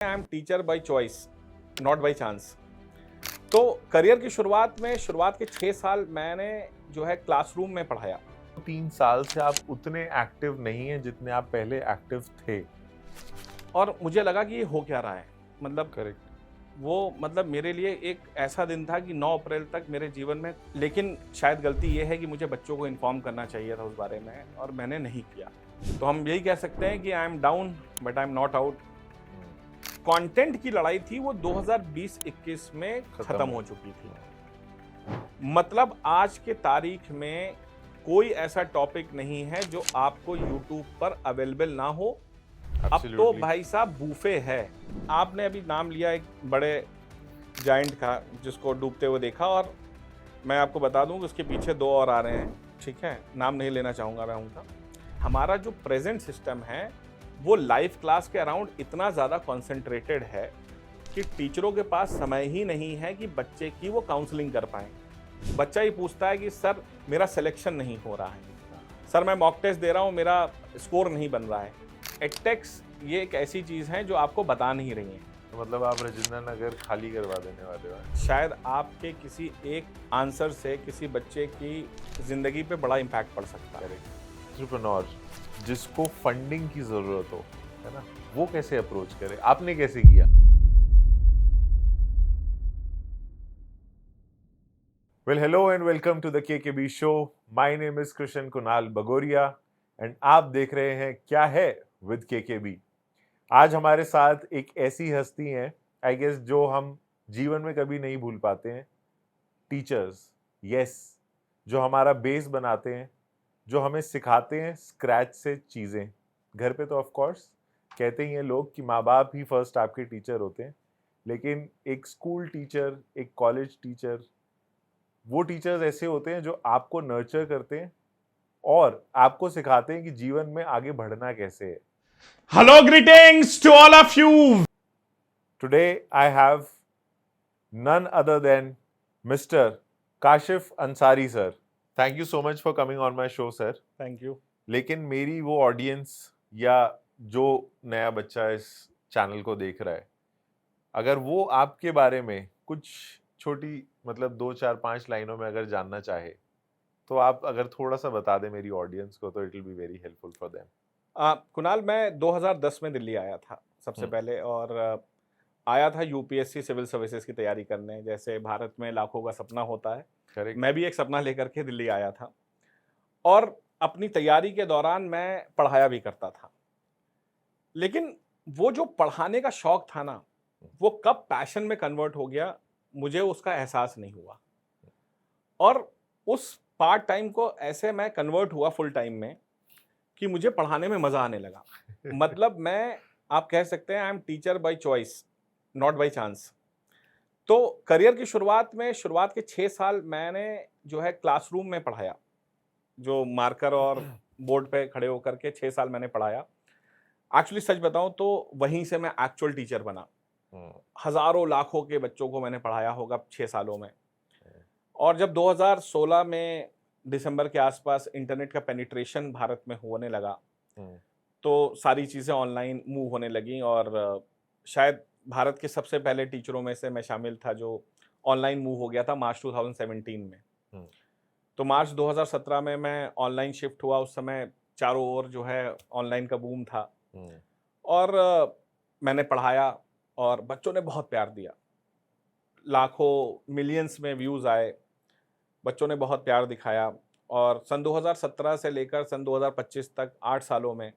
I am teacher by choice, not by chance. तो career की शुरुआत के 6 साल मैंने जो है क्लासरूम में पढ़ाया। 3 साल से आप उतने एक्टिव नहीं हैं जितने आप पहले एक्टिव थे। और मुझे लगा कि ये हो क्या रहा है। मतलब करेक्ट। मतलब मेरे लिए एक ऐसा दिन था कि 9 अप्रैल तक मेरे जीवन में, लेकिन शायद गलती ये है कि मुझे बच्चों को इन्फॉर्म करना चाहिए था उस बारे में और मैंने नहीं किया। तो हम यही कह सकते हैं कि I am down but I am not out. Content की लड़ाई थी वो 2020-21 में खत्म हो चुकी थी। मतलब आज के तारीख में कोई ऐसा टॉपिक नहीं है जो आपको YouTube पर अवेलेबल ना हो। अब तो भाई साहब बूफे है। आपने अभी नाम लिया एक बड़े जायंट का जिसको डूबते हुए देखा, और मैं आपको बता दूं कि उसके पीछे 2 और आ रहे हैं। ठीक है, नाम नहीं लेना चाहूँगा मैं उनका। हमारा जो प्रेजेंट सिस्टम है वो लाइव क्लास के अराउंड इतना ज़्यादा कॉन्सेंट्रेटेड है कि टीचरों के पास समय ही नहीं है कि बच्चे की वो काउंसलिंग कर पाएँ। बच्चा ही पूछता है कि सर मेरा सिलेक्शन नहीं हो रहा है, सर मैं मॉक टेस्ट दे रहा हूँ मेरा स्कोर नहीं बन रहा है। एडटेक्स ये एक ऐसी चीज़ है जो आपको बता नहीं रही है। तो मतलब आप राजेंद्र नगर खाली करवा देने वाले हो। शायद आपके किसी एक आंसर से किसी बच्चे की ज़िंदगी पे बड़ा इम्पैक्ट पड़ सकता है। एंटरप्रेन्योर जिसको फंडिंग की जरूरत हो, है ना, वो कैसे अप्रोच करे, आपने कैसे किया? Well, hello and welcome to the KKB show. My name is Krishna Kunal Bagoria and आप देख रहे हैं क्या है विद केकेबी। आज हमारे साथ एक ऐसी हस्ती है, आई गेस, जो हम जीवन में कभी नहीं भूल पाते हैं। टीचर्स, यस, जो हमारा बेस बनाते हैं, जो हमें सिखाते हैं स्क्रैच से चीज़ें। घर पे तो ऑफ कोर्स कहते ही हैं लोग कि माँ बाप ही फर्स्ट आपके टीचर होते हैं, लेकिन एक स्कूल टीचर, एक कॉलेज टीचर, वो टीचर्स ऐसे होते हैं जो आपको नर्चर करते हैं और आपको सिखाते हैं कि जीवन में आगे बढ़ना कैसे है। Hello, greetings to all of you. Today I have none other than Mr. Kashif Ansari sir. Thank you so much for coming on my show, sir. Thank you. लेकिन मेरी वो ऑडियंस या जो नया बच्चा इस चैनल को देख रहा है, अगर वो आपके बारे में कुछ छोटी, मतलब 2 4 5 लाइनों में अगर जानना चाहे, तो आप अगर थोड़ा सा बता दें मेरी ऑडियंस को, तो it will be very helpful for them. Kunal, मैं 2010 में दिल्ली आया था सबसे पहले, और आया था यूपीएससी सिविल सर्विसेज की तैयारी करने। जैसे भारत में लाखों का सपना होता है, करेक्ट। मैं भी एक सपना लेकर के दिल्ली आया था, और अपनी तैयारी के दौरान मैं पढ़ाया भी करता था। लेकिन वो जो पढ़ाने का शौक था ना, वो कब पैशन में कन्वर्ट हो गया मुझे उसका एहसास नहीं हुआ। और उस पार्ट टाइम को ऐसे मैं कन्वर्ट हुआ फुल टाइम में कि मुझे पढ़ाने में मज़ा आने लगा। मतलब मैं, आप कह सकते हैं I am teacher by choice, not by chance. तो करियर की शुरुआत के 6 साल मैंने जो है क्लासरूम में पढ़ाया। जो मार्कर और बोर्ड पे खड़े होकर के 6 साल मैंने पढ़ाया। एक्चुअली सच बताऊँ तो वहीं से मैं एक्चुअल टीचर बना। हज़ारों लाखों के बच्चों को मैंने पढ़ाया होगा 6 सालों में। और जब 2016 में दिसंबर के आसपास इंटरनेट का पेनिट्रेशन भारत में होने लगा, तो सारी चीज़ें ऑनलाइन मूव होने लगीं, और शायद भारत के सबसे पहले टीचरों में से मैं शामिल था जो ऑनलाइन मूव हो गया था मार्च 2017 में। तो मार्च 2017 में मैं ऑनलाइन शिफ्ट हुआ। उस समय चारों ओर जो है ऑनलाइन का बूम था, और मैंने पढ़ाया और बच्चों ने बहुत प्यार दिया। लाखों मिलियंस में व्यूज़ आए, बच्चों ने बहुत प्यार दिखाया। और सन 2017 से लेकर सन 2025 तक 8 सालों में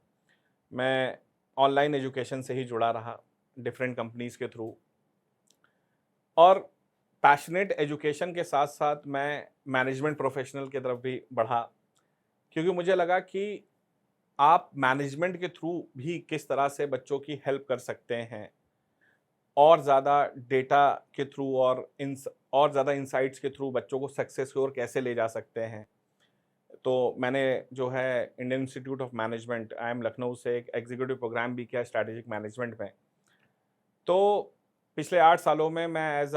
मैं ऑनलाइन एजुकेशन से ही जुड़ा रहा, डिफरेंट कंपनीज़ के थ्रू। और पैशनेट एजुकेशन के साथ साथ मैं मैनेजमेंट प्रोफेशनल की तरफ भी बढ़ा, क्योंकि मुझे लगा कि आप मैनेजमेंट के थ्रू भी किस तरह से बच्चों की हेल्प कर सकते हैं, और ज़्यादा डेटा के थ्रू और ज़्यादा इंसाइट्स के थ्रू बच्चों को सक्सेस की ओर कैसे ले जा सकते हैं। तो मैंने जो है Indian institute of management IIM Lucknow से एक एग्जीक्यूटिव प्रोग्राम भी किया स्ट्रैटेजिक मैनेजमेंट में। तो पिछले 8 सालों में मैं एज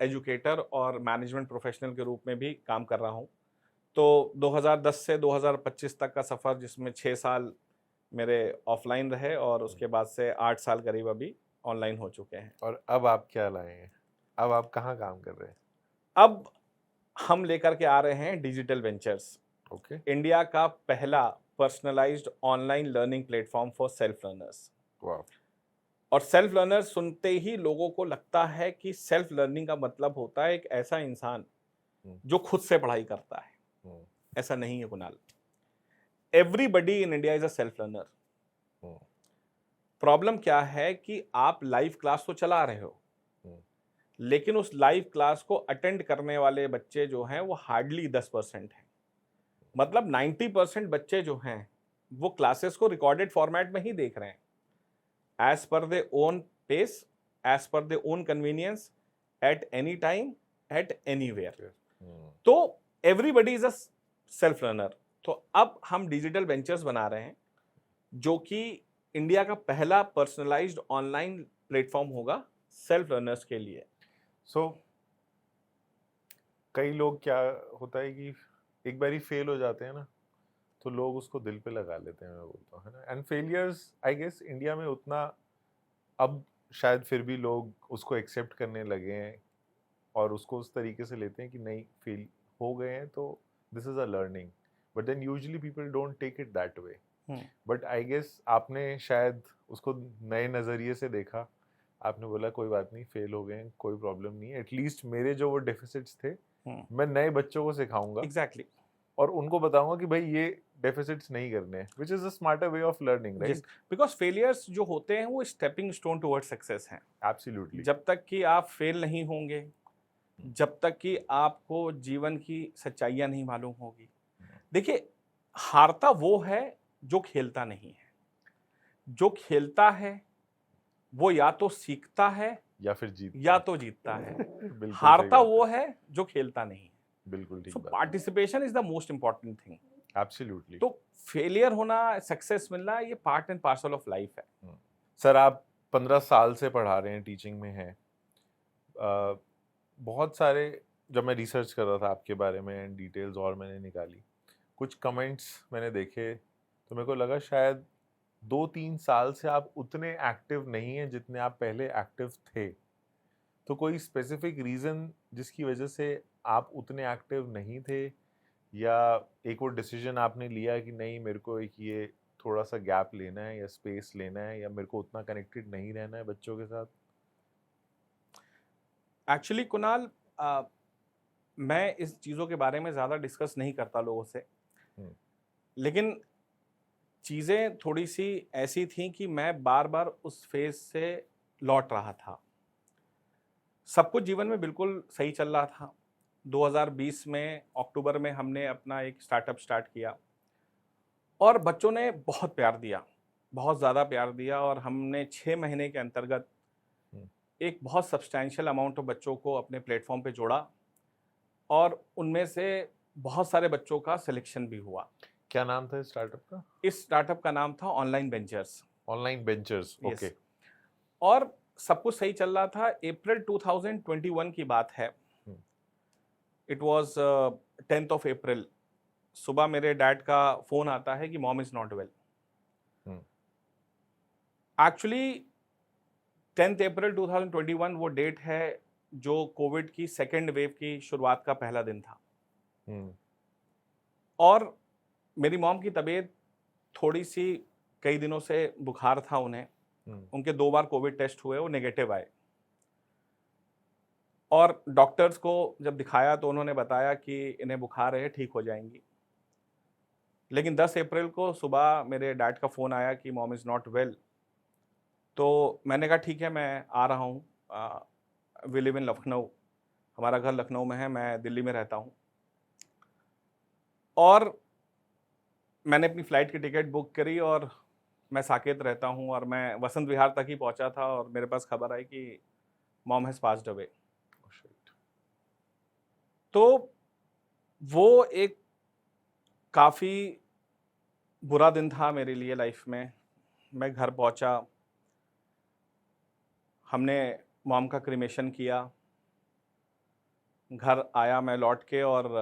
एजुकेटर और मैनेजमेंट प्रोफेशनल के रूप में भी काम कर रहा हूँ। तो 2010 से 2025 तक का सफ़र, जिसमें 6 साल मेरे ऑफलाइन रहे और उसके बाद से 8 साल करीब अभी ऑनलाइन हो चुके हैं। और अब आप क्या लाए हैं? अब आप कहाँ काम कर रहे हैं? अब हम लेकर के आ रहे हैं डिजिटल वेंचर्स, ओके, इंडिया का पहला personalised online learning platform for self learners. वाह, और सेल्फ लर्नर सुनते ही लोगों को लगता है कि सेल्फ लर्निंग का मतलब होता है एक ऐसा इंसान हम्म, जो खुद से पढ़ाई करता है। हम्म, ऐसा नहीं है Kunal, everybody in India is a self learner. Hmm, problem क्या है कि आप लाइव क्लास तो चला रहे हो, हम्म, लेकिन उस लाइव क्लास को अटेंड करने वाले बच्चे जो हैं वो हार्डली 10% हैं। मतलब 90% बच्चे जो हैं वो क्लासेस को रिकॉर्डेड फॉर्मेट में ही देख रहे हैं, एज पर दे ओन पेस, एज पर they own convenience, at any time, at anywhere. Hmm. तो everybody is a self learner. तो अब हम डिजिटल वेंचर्स बना रहे हैं जो कि इंडिया का पहला पर्सनलाइज्ड ऑनलाइन प्लेटफॉर्म होगा सेल्फ लर्नर्स के लिए। सो कई लोग क्या होता है कि एक बारी फेल हो जाते हैं ना, तो लोग उसको दिल पे लगा लेते हैं, मैं बोलता हूँ, है ना। And failures I guess India में उतना अब शायद फिर भी लोग उसको एक्सेप्ट करने लगे हैं और उसको उस तरीके से लेते हैं कि नहीं, फेल हो गए हैं तो this is a learning, but then usually people don't take it that way. But I guess आपने शायद उसको नए नज़रिए से देखा, आपने बोला कोई बात नहीं, फेल हो गए हैं, कोई प्रॉब्लम नहीं है, एटलीस्ट मेरे जो वो डेफिसिट्स थे मैं नए बच्चों को सिखाऊंगा एग्जैक्टली। और उनको बताऊंगा कि भाई ये डेफिसिट्स नहीं करने हैं, which is a smarter way of learning, जिस राइट? बिकॉज फेलियर्स जो होते हैं वो स्टेपिंग स्टोन टुवर्ड सक्सेस हैं। एब्सोल्युटली। जब तक कि आप फेल नहीं होंगे, जब तक कि आपको जीवन की सच्चाइयां नहीं मालूम होगी। देखिए, हारता वो है जो खेलता नहीं है। जो खेलता है वो या तो सीखता है या फिर जीत या तो जीतता है। बिल्कुल सही हारता बात वो है, है जो खेलता नहीं है। बिल्कुल ठीक सो बात participation is the most important thing. है, एब्सोल्युटली। तो फेलियर होना, सक्सेस मिलना, ये part and parcel of life है। सर, आप 15 साल से पढ़ा रहे हैं, टीचिंग में हैं। बहुत सारे, जब मैं रिसर्च कर रहा था आपके बारे में, डिटेल्स और मैंने निकाली, कुछ कमेंट्स मैंने देखे, तो मेरे को लगा शायद 2-3 साल से आप उतने एक्टिव नहीं हैं जितने आप पहले एक्टिव थे। तो कोई स्पेसिफिक रीज़न जिसकी वजह से आप उतने एक्टिव नहीं थे, या एक वो डिसीजन आपने लिया कि नहीं, मेरे को एक ये थोड़ा सा गैप लेना है या स्पेस लेना है, या मेरे को उतना कनेक्टेड नहीं रहना है बच्चों के साथ? एक्चुअली कुणाल, मैं इस चीज़ों के बारे में ज़्यादा डिस्कस नहीं करता लोगों से, हम्म, लेकिन चीज़ें थोड़ी सी ऐसी थी कि मैं बार बार उस फेज से लौट रहा था। सब कुछ जीवन में बिल्कुल सही चल रहा था। 2020 में अक्टूबर में हमने अपना एक स्टार्टअप स्टार्ट किया और बच्चों ने बहुत प्यार दिया, बहुत ज़्यादा प्यार दिया, और हमने 6 महीने के अंतर्गत हम्म। एक बहुत सब्सटैंशियल अमाउंट ऑफ बच्चों को अपने प्लेटफॉर्म पे जोड़ा, और उनमें से बहुत सारे बच्चों का सिलेक्शन भी हुआ। क्या नाम था इस स्टार्टअप का? इस स्टार्टअप का नाम था online ventures. Online benchers, okay. Yes. और सब कुछ सही चल रहा था। अप्रैल 2021 की बात है। Hmm, it was 10th of April. सुबह मेरे डैड का फोन आता है कि mom is not well. Hmm, actually 10th April 2021 वो डेट है जो कोविड की सेकेंड वेव की शुरुआत का पहला दिन था। हम्म, और मेरी मॉम की तबीयत थोड़ी सी, कई दिनों से बुखार था उन्हें। हम्म, उनके 2 बार कोविड टेस्ट हुए, वो नेगेटिव आए। और डॉक्टर्स को जब दिखाया तो उन्होंने बताया कि इन्हें बुखार है, ठीक हो जाएंगी। लेकिन 10 अप्रैल को सुबह मेरे डैड का फ़ोन आया कि मॉम इज़ नॉट वेल। तो मैंने कहा ठीक है, मैं आ रहा हूँ। वी लिव इन लखनऊ, हमारा घर लखनऊ में है, मैं दिल्ली में रहता हूँ। और मैंने अपनी फ़्लाइट की टिकट बुक करी और मैं साकेत रहता हूँ, और मैं वसंत विहार तक ही पहुँचा था और मेरे पास खबर आई कि mom has passed away. oh shit, तो वो एक काफ़ी बुरा दिन था मेरे लिए लाइफ में। मैं घर पहुंचा, हमने मॉम का क्रिमेशन किया, घर आया मैं लौट के, और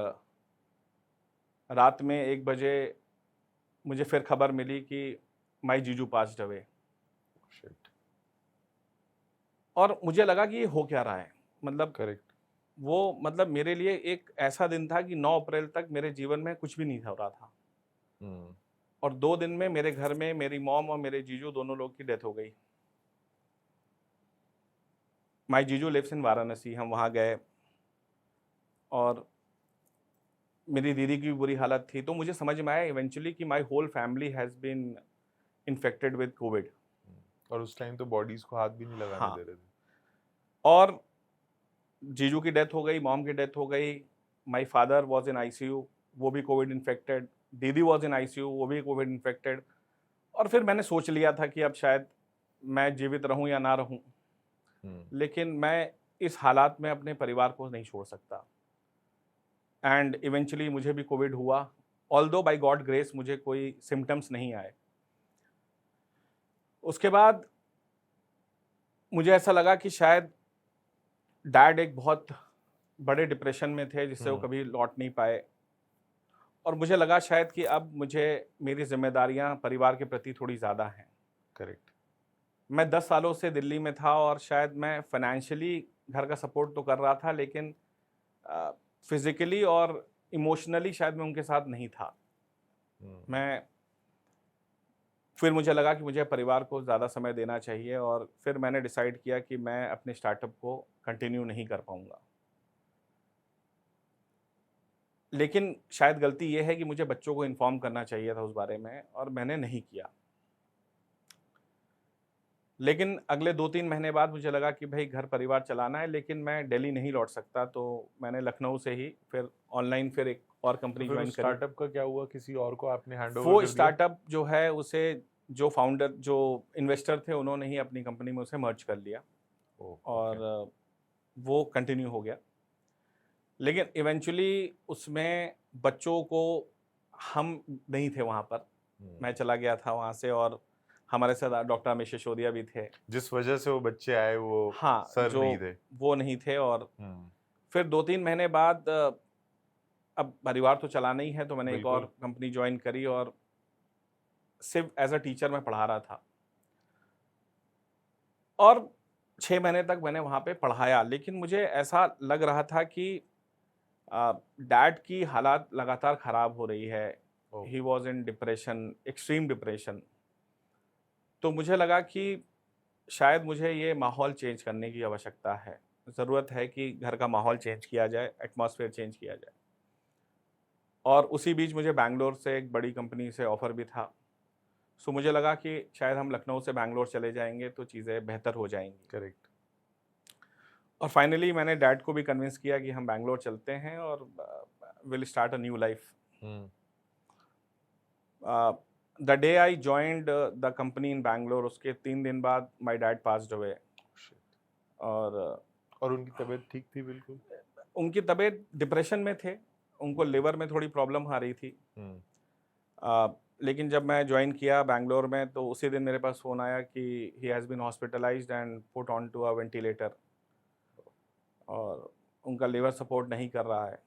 रात में 1 बजे मुझे फिर खबर मिली कि माई जीजू पास्ड अवे। oh shit, और मुझे लगा कि ये हो क्या रहा है, मतलब करेक्ट। वो मतलब मेरे लिए एक ऐसा दिन था कि 9 अप्रैल तक मेरे जीवन में कुछ भी नहीं हो रहा था, हम्म। और 2 दिन में मेरे घर में मेरी मॉम और मेरे जीजू दोनों लोग की डेथ हो गई। माय जीजू लिव्स इन वाराणसी, हम वहाँ गए और मेरी दीदी की भी बुरी हालत थी, तो मुझे समझ में आया इवेंचुअली कि my whole family has been infected with COVID. और उस टाइम तो बॉडीज को हाथ भी नहीं लगाने हाँ, दे रहे थे। और जीजू की डेथ हो गई, मॉम की डेथ हो गई, my father was in ICU, वो भी कोविड इन्फेक्टेड, दीदी वाज इन आईसीयू, वो भी कोविड इन्फेक्टेड। और फिर मैंने सोच लिया था कि अब शायद मैं जीवित रहूं या ना रहूं, लेकिन मैं इस हालात में अपने परिवार को नहीं छोड़ सकता। एंड इवेंचुअली मुझे भी कोविड हुआ, ऑल्दो बाय गॉड ग्रेस मुझे कोई सिम्टम्स नहीं आए। उसके बाद मुझे ऐसा लगा कि शायद डैड एक बहुत बड़े डिप्रेशन में थे जिससे वो कभी लौट नहीं पाए, और मुझे लगा शायद कि अब मुझे मेरी जिम्मेदारियां परिवार के प्रति थोड़ी ज़्यादा हैं। करेक्ट। मैं 10 सालों से दिल्ली में था और शायद मैं फाइनेंशियली घर का सपोर्ट तो कर रहा था, लेकिन फिजिकली और इमोशनली शायद मैं उनके साथ नहीं था। मैं फिर मुझे लगा कि मुझे परिवार को ज़्यादा समय देना चाहिए, और फिर मैंने डिसाइड किया कि मैं अपने स्टार्टअप को कंटिन्यू नहीं कर पाऊंगा। लेकिन शायद गलती ये है कि मुझे बच्चों को इन्फॉर्म करना चाहिए था उस बारे में, और मैंने नहीं किया। लेकिन अगले 2-3 महीने बाद मुझे लगा कि भाई घर परिवार चलाना है, लेकिन मैं दिल्ली नहीं लौट सकता, तो मैंने लखनऊ से ही फिर ऑनलाइन फिर एक और तो कंपनी फिर ज्वाइन उस करी। स्टार्टअप का क्या हुआ? किसी और को आपने हैंड ओवर वो कर दिया? स्टार्टअप जो है उसे जो फाउंडर जो इन्वेस्टर थे उन्होंने ही अपनी कंपनी में उसे मर्ज कर लिया, और वो कंटिन्यू हो गया। लेकिन इवेंचुअली उसमें बच्चों को, हम नहीं थे वहाँ पर, मैं चला गया था वहाँ से, और हमारे साथ डॉक्टर अमित सिसोदिया भी थे। जिस वजह से वो बच्चे आए वो हाँ, सर जो नहीं थे। वो नहीं थे, और फिर 2-3 महीने बाद अब परिवार तो चलाना ही है, तो मैंने एक और बिल्कुल। कंपनी ज्वाइन करी, और सिर्फ एज अ टीचर मैं पढ़ा रहा था, और 6 महीने तक मैंने वहाँ पे पढ़ाया। लेकिन मुझे ऐसा लग रहा था कि डैड की हालात लगातार ख़राब हो रही है। Oh. He was in depression, extreme depression. तो मुझे लगा कि शायद मुझे ये माहौल चेंज करने की आवश्यकता है। ज़रूरत है कि घर का माहौल चेंज किया जाए, एटमॉस्फेयर चेंज किया जाए। और उसी बीच मुझे बैंगलोर से एक बड़ी कंपनी से ऑफ़र भी था। सो मुझे लगा कि शायद हम लखनऊ से बैंगलोर चले जाएँगे तो चीज़ें बेहतर हो जाएँगी। करेक्ट। और फाइनली मैंने डैड को भी कन्विंस किया कि हम बैंगलोर चलते हैं और will start a new life. The day I joined the company इन बैंगलोर, उसके 3 दिन बाद माय डैड पास्ड अवे। और उनकी तबीयत ठीक थी बिल्कुल? उनकी तबीयत डिप्रेशन में थे, उनको लिवर में थोड़ी प्रॉब्लम आ रही थी। लेकिन जब मैं ज्वाइन किया बैंगलोर में तो उसी दिन मेरे पास फ़ोन आया कि he has been hospitalised and put on to a ventilator, और उनका लिवर सपोर्ट नहीं कर रहा है।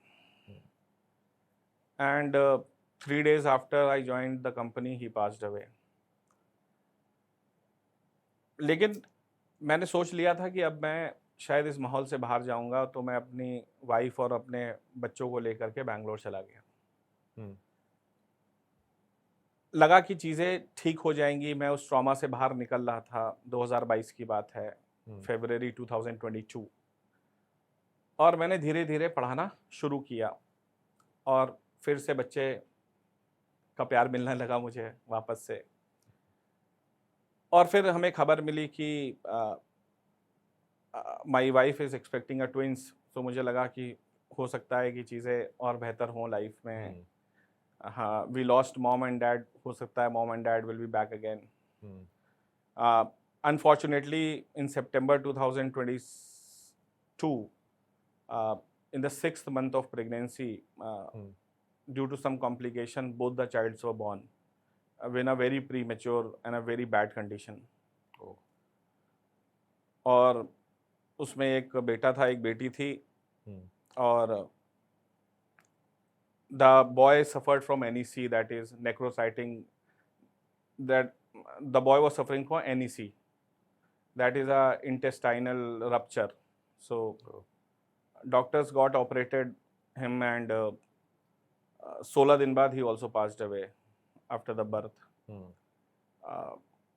And 3 days after I joined the company he passed away. लेकिन मैंने सोच लिया था कि अब मैं शायद इस माहौल से बाहर जाऊंगा, तो मैं अपनी वाइफ और अपने बच्चों को लेकर के बैंगलोर चला गया। लगा कि चीज़ें ठीक हो जाएंगी, मैं उस ट्रॉमा से बाहर निकल रहा था। 2022 की बात है, फरवरी 2022। और मैंने धीरे धीरे पढ़ाना शुरू किया, और फिर से बच्चे का प्यार मिलने लगा मुझे वापस से। और फिर हमें खबर मिली कि my wife is expecting a twins. तो मुझे लगा कि हो सकता है कि चीज़ें और बेहतर हों लाइफ में। हाँ, we lost mom and dad, हो सकता है mom and dad will be back again. Unfortunately, in September 2022, in the 6th month of pregnancy, due to some complication, both the childs were born in a very premature and a very bad condition. और उसमें एक बेटा था, एक बेटी थी, और the boy suffered from NEC, that is necrocyting, that the boy was suffering from NEC, that is a intestinal rupture. So doctors got operated him, and 16 दिन बाद he also passed away after the birth.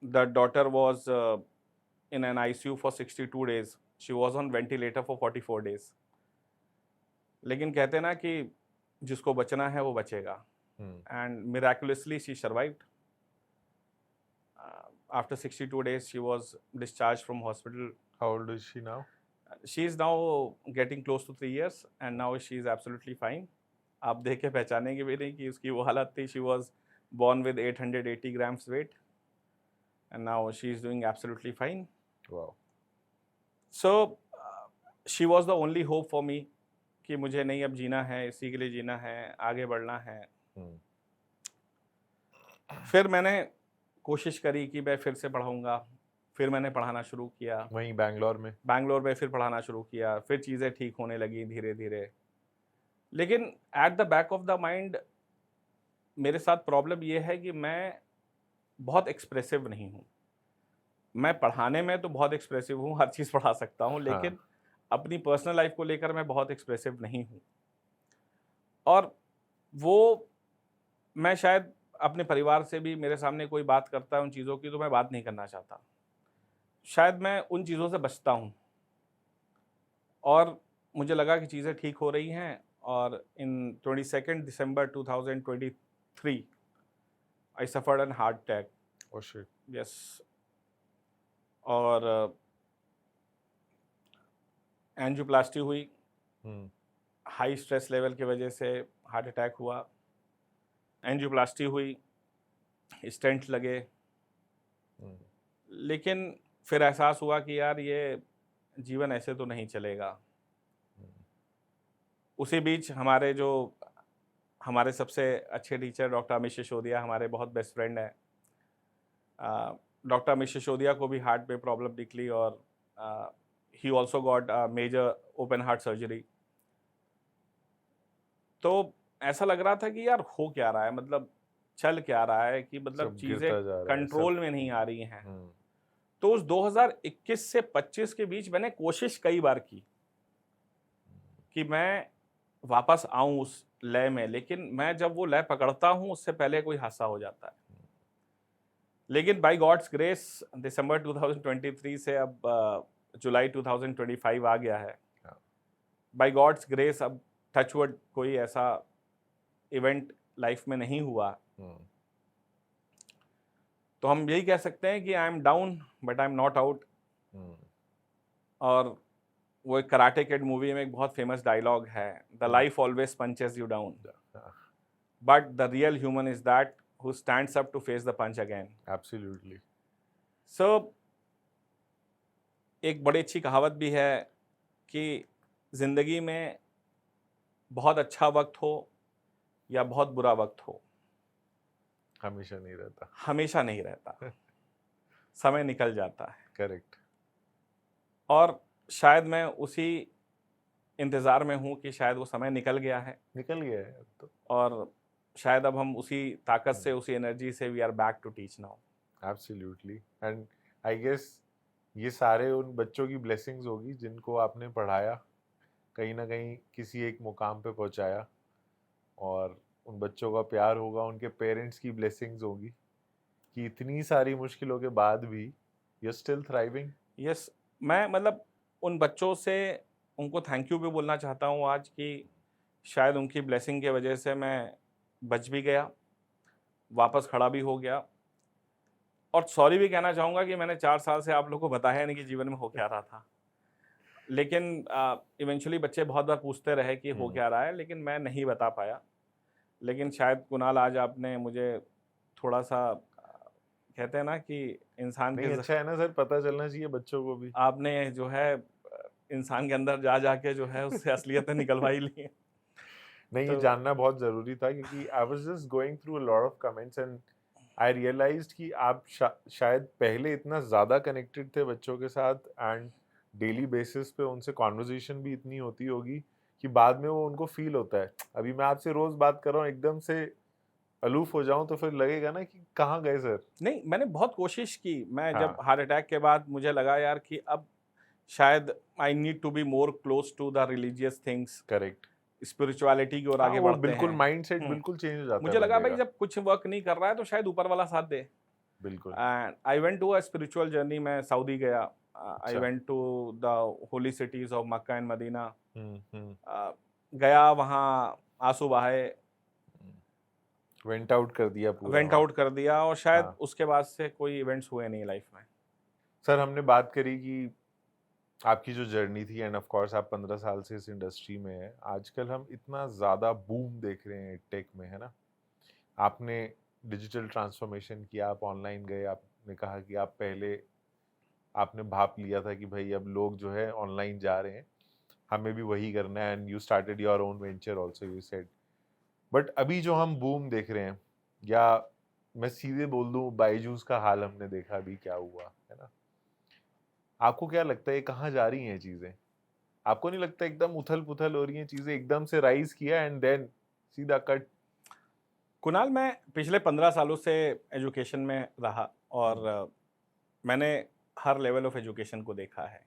The daughter was in an ICU for 62 days. She was on ventilator for 44 days. लेकिन कहते हैं ना कि जिसको बचना है वो बचेगा. And miraculously she survived. After 62 days she was discharged from hospital. How old is she now? She is now getting close to 3 years and now she is absolutely fine. आप देख के पहचानेंगे भी नहीं कि उसकी वो हालत थी. She was born with 880 grams weight and now she is doing absolutely fine. Wow. So she was the only hope for me कि मुझे नहीं अब जीना है, इसी के लिए जीना है, आगे बढ़ना है. फिर मैंने कोशिश करी कि मैं फिर से पढ़ाऊँगा. फिर मैंने पढ़ाना शुरू किया. वहीं बैंगलोर में फिर पढ़ाना शुरू किया. फिर चीज़ें ठीक होने लगी धीरे धीरे. लेकिन at the back of the mind मेरे साथ प्रॉब्लम ये है कि मैं बहुत एक्सप्रेसिव नहीं हूँ. मैं पढ़ाने में तो बहुत एक्सप्रेसिव हूँ, हर चीज़ पढ़ा सकता हूँ, लेकिन अपनी पर्सनल लाइफ को लेकर मैं बहुत एक्सप्रेसिव नहीं हूँ. और वो मैं शायद अपने परिवार से भी, मेरे सामने कोई बात करता है उन चीज़ों की तो मैं बात नहीं करना चाहता. शायद मैं उन चीज़ों से बचता हूँ. और मुझे लगा कि चीज़ें ठीक हो रही हैं और इन 22 December 2023 I suffered an heart attack. Oh shit. Yes. और एंजियोप्लास्टी हुई. हाई स्ट्रेस लेवल की वजह से हार्ट अटैक हुआ. एंजियोप्लास्टी हुई, स्टेंट लगे. लेकिन फिर एहसास हुआ कि यार ये जीवन ऐसे तो नहीं चलेगा. उसी बीच हमारे सबसे अच्छे टीचर डॉक्टर अमित सिसोदिया हमारे बहुत बेस्ट फ्रेंड हैं. डॉक्टर अमित सिसोदिया को भी हार्ट में प्रॉब्लम निकली और he also got major open heart surgery. तो ऐसा लग रहा था कि यार हो क्या रहा है, मतलब चल क्या रहा है, कि मतलब चीज़ें कंट्रोल में नहीं आ रही हैं. तो उस 2021 से 25 के बीच मैंने कोशिश कई बार की कि मैं वापस आऊं उस लय में, लेकिन मैं जब वो लय पकड़ता हूं उससे पहले कोई हादसा हो जाता है. लेकिन बाय गॉड्स ग्रेस दिसंबर 2023 से अब जुलाई 2025 आ गया है. बाय गॉड्स ग्रेस अब टचवुड कोई ऐसा इवेंट लाइफ में नहीं हुआ. तो हम यही कह सकते हैं कि I am down but I am not out. और वो एक कराटे किड मूवी में एक बहुत फेमस डायलॉग है, the life always punches you down but the real human is that who stands up to face the punch again. Absolutely. So एक बड़ी अच्छी कहावत भी है कि जिंदगी में बहुत अच्छा वक्त हो या बहुत बुरा वक्त हो, हमेशा नहीं रहता. हमेशा नहीं रहता. समय निकल जाता है. करेक्ट. और शायद मैं उसी इंतज़ार में हूँ कि शायद वो समय निकल गया है तो. और शायद अब हम उसी ताकत से, उसी एनर्जी से we are back to teach now. Absolutely. And I guess ये सारे उन बच्चों की ब्लेसिंग्स होगी जिनको आपने पढ़ाया, कहीं ना कहीं किसी एक मुकाम पे पहुंचाया, और उन बच्चों का प्यार होगा, उनके पेरेंट्स की ब्लेसिंग्स होगी कि इतनी सारी मुश्किलों के बाद भी you are still thriving. Yes. मैं मतलब उन बच्चों से उनको थैंक यू भी बोलना चाहता हूँ आज कि शायद उनकी ब्लेसिंग की वजह से मैं बच भी गया, वापस खड़ा भी हो गया. और सॉरी भी कहना चाहूँगा कि मैंने 4 साल से आप लोगों को बताया नहीं कि जीवन में हो क्या रहा था. लेकिन इवेंचुअली बच्चे बहुत बार पूछते रहे कि हो क्या रहा है, लेकिन मैं नहीं बता पाया. लेकिन शायद कुणाल आज आपने मुझे थोड़ा सा, कहते हैं ना कि इंसान के अच्छा है ना सर, पता चलना चाहिए बच्चों को भी. आपने जो है इंसान के अंदर जा जाके जो है उससे असलियतें निकलवाई ली. नहीं, ये जानना बहुत जरूरी था क्योंकि I was just going through a lot of comments and I realised कि आप शायद पहले इतना ज़्यादा कनेक्टेड थे बच्चों के साथ एंड डेली बेसिस पे उनसे कॉन्वर्जेशन भी इतनी होती होगी कि बाद में वो उनको फील होता है. अभी मैं आपसे रोज़ बात कर रहा हूँ, एकदम से अलूफ हो जाऊं तो फिर लगेगा ना कि कहाँ गए सर। नहीं, मैंने बहुत कोशिश की। मैं जब हाँ। हार्ट अटैक के बाद मुझे लगा यार कि अब शायद I need to be more close to the religious things, correct. Spirituality की ओर हाँ, आगे वो बढ़ते बिल्कुल हैं। माइंडसेट हम्म, बिल्कुल चेंज हो जाता है मुझे लगा बंदे भाई का। जब कुछ वर्क नहीं कर रहा है तो शायद ऊपर वाला साथ दे। बिल्कुल। And I went to a spiritual journey. मैं सऊदी गया। आई अच्छा। Went to the holy cities of Makkah and Medina. Hmm. गया वहाँ, आंसू बहाए, वेंट आउट कर दिया पूरा वेंट वहाँ। आउट कर दिया, और शायद हाँ उसके बाद से कोई इवेंट्स हुए नहीं लाइफ में। सर, हमने बात करी कि आपकी जो जर्नी थी, एंड ऑफ कोर्स आप 15 साल से इस इंडस्ट्री में हैं। आजकल हम इतना ज़्यादा बूम देख रहे हैं टेक में, है ना। आपने डिजिटल ट्रांसफॉर्मेशन किया, आप ऑनलाइन गए, आपने कहा कि आप पहले आपने भाप लिया था कि भाई अब लोग जो है ऑनलाइन जा रहे हैं, हमें भी वही करना है, and you started your own venture also, you said. But अभी जो हम बूम देख रहे हैं, या मैं सीधे बोल दूं बायजूस का हाल हमने देखा अभी क्या हुआ, है ना। आपको क्या लगता है ये कहाँ जा रही हैं चीजें? आपको नहीं लगता एकदम उथल पुथल हो रही हैं चीजें, एकदम से राइज किया एंड देन सीधा कट? कुणाल, मैं पिछले 15 सालों से एजुकेशन में रहा, और मैंने हर लेवल ऑफ एजुकेशन को देखा है,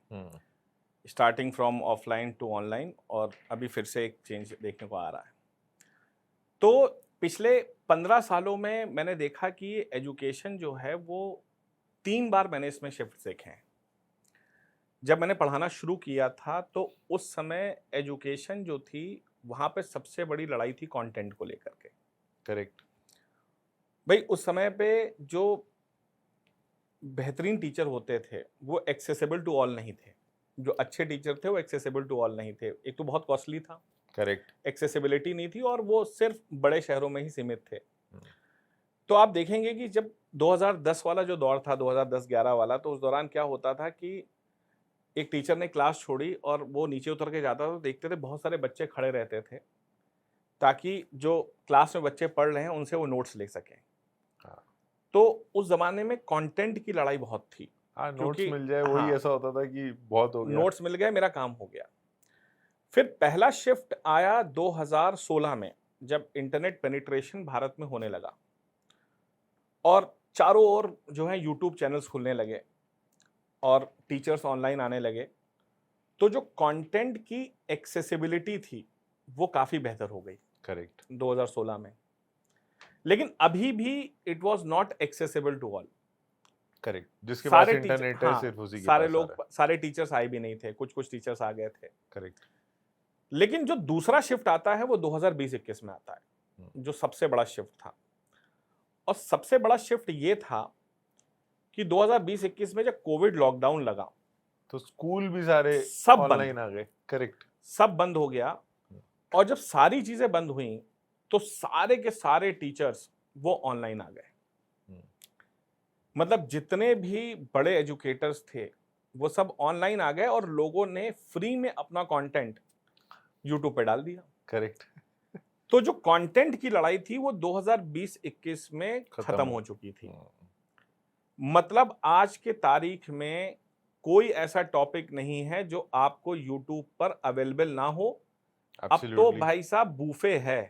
starting from offline to online, और अभी फिर से एक चेंज देखने को आ रहा है। तो पिछले 15 सालों में मैंने देखा कि एजुकेशन जो है वो 3 बार मैंने इसमें शिफ्ट देखे हैं। जब मैंने पढ़ाना शुरू किया था तो उस समय एजुकेशन जो थी, वहाँ पे सबसे बड़ी लड़ाई थी कंटेंट को लेकर के। करेक्ट। भाई उस समय पे जो बेहतरीन टीचर होते थे वो एक्सेसिबल टू ऑल नहीं थे। जो अच्छे टीचर थे वो एक्सेसिबल टू ऑल नहीं थे। एक तो बहुत कॉस्टली था, करेक्ट। एक्सेसिबिलिटी नहीं थी, और वो सिर्फ बड़े शहरों में ही सीमित थे। तो आप देखेंगे कि जब 2010 वाला जो दौर था, 2010-11 वाला, तो उस दौरान क्या होता था कि एक टीचर ने क्लास छोड़ी और वो नीचे उतर के जाता था, तो देखते थे बहुत सारे बच्चे खड़े रहते थे ताकि जो क्लास में बच्चे पढ़ रहे हैं उनसे वो नोट्स ले सकें। हाँ। तो उस जमाने में कंटेंट की लड़ाई बहुत थी, हाँ, नोट्स क्योंकि मिल जाए वही हाँ, ऐसा होता था कि बहुत हो गया। नोट्स मिल गए, मेरा काम हो गया। फिर पहला शिफ्ट आया 2016 में, जब इंटरनेट पेनिट्रेशन भारत में होने लगा और चारों ओर जो है यूट्यूब चैनल्स खुलने लगे और टीचर्स ऑनलाइन आने लगे। तो जो कंटेंट की एक्सेसिबिलिटी थी वो काफ़ी बेहतर हो गई करेक्ट। 2016 में। लेकिन अभी भी it was not accessible to all. Correct, जिसके पास सारे टीचर, इंटरनेट है हाँ, सिर्फ उसी के सारे पास आ रहा लोग, सारे टीचर्स आए भी नहीं थे, कुछ कुछ टीचर्स आ गए थे। है। करेक्ट। लेकिन जो दूसरा शिफ्ट आता है वो 2020-21 में आता है, जो सबसे बड़ा शिफ्ट था। और सबसे बड़ा शिफ्ट ये था कि 2020-21 में जब कोविड लॉकडाउन लगा तो स्कूल भी सारे सब बंद, ऑनलाइन आ गए। करेक्ट। सब बंद हो गया। और जब सारी चीजें बंद हुई तो सारे के सारे टीचर्स वो ऑनलाइन आ गए। मतलब जितने भी बड़े एजुकेटर्स थे वो सब ऑनलाइन आ गए और लोगों ने फ्री में अपना कंटेंट यूट्यूब पे डाल दिया। करेक्ट। तो जो कंटेंट की लड़ाई थी वो 2020-21 में खत्म हो चुकी थी। मतलब आज के तारीख में कोई ऐसा टॉपिक नहीं है जो आपको यूट्यूब पर अवेलेबल ना हो। अब तो भाई साहब बूफे है।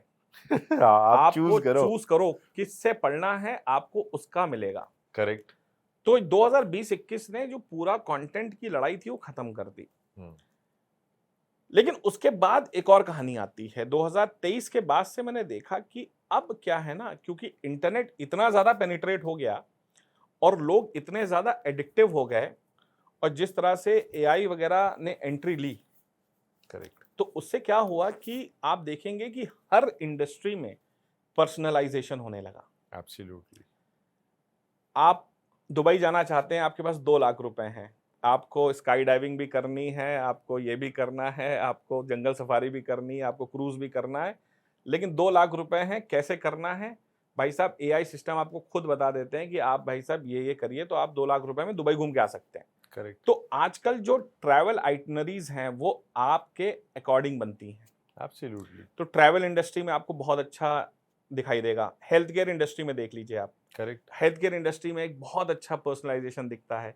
आप आपको चूज करो। चूज करो किससे पढ़ना है, आपको उसका मिलेगा। करेक्ट। तो 2020-21 ने जो पूरा कंटेंट की लड़ाई थी वो खत्म कर दी। लेकिन उसके बाद एक और कहानी आती है। 2023 के बाद से मैंने देखा कि अब क्या है ना, क्योंकि इंटरनेट इतना ज्यादा पेनिट्रेट हो गया और लोग इतने ज्यादा एडिक्टिव हो गए, और जिस तरह से एआई वगैरह ने एंट्री ली, करेक्ट, तो उससे क्या हुआ कि आप देखेंगे कि हर इंडस्ट्री में पर्सनलाइजेशन होने लगा। एब्सोल्युटली। आप दुबई जाना चाहते हैं, आपके पास 2 लाख रुपए हैं, आपको स्काई डाइविंग भी करनी है, आपको ये भी करना है, आपको जंगल सफारी भी करनी है, आपको क्रूज भी करना है, लेकिन 2 लाख रुपए हैं, कैसे करना है? भाई साहब एआई सिस्टम आपको खुद बता देते हैं कि आप भाई साहब ये करिए तो आप 2 लाख रुपए में दुबई घूम के आ सकते हैं। करेक्ट। तो आजकल जो ट्रैवल आइटनरीज हैं वो आपके अकॉर्डिंग बनती हैं। एब्सोल्युटली। तो ट्रैवल इंडस्ट्री में आपको बहुत अच्छा दिखाई देगा। हेल्थ केयर इंडस्ट्री में देख लीजिए आप। करेक्ट। हेल्थ केयर इंडस्ट्री में एक बहुत अच्छा पर्सनलाइजेशन दिखता है।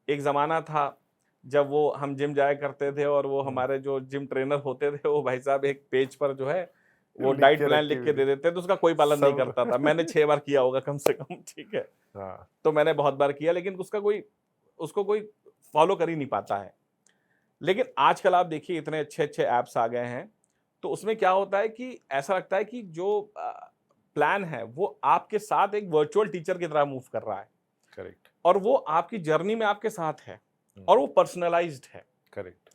एक ज़माना था जब वो हम जिम जाया करते थे और वो हमारे जो जिम ट्रेनर होते थे वो भाई साहब एक पेज पर जो है वो लिख डाइट के प्लान रख लिख के के भी दे देते तो उसका कोई पालन नहीं सब करता था। मैंने 6 बार किया होगा कम से कम, ठीक है। हाँ तो मैंने बहुत बार किया, लेकिन उसको कोई फॉलो कर ही नहीं पाता है। लेकिन आजकल आप देखिए इतने अच्छे-अच्छे ऐप्स आ गए हैं, तो उसमें क्या होता है कि ऐसा लगता है कि जो प्लान है वो आपके साथ एक वर्चुअल टीचर की तरह मूव कर रहा है, करेक्ट और वो आपकी जर्नी में आपके साथ है, और वो पर्सनलाइज्ड है। करेक्ट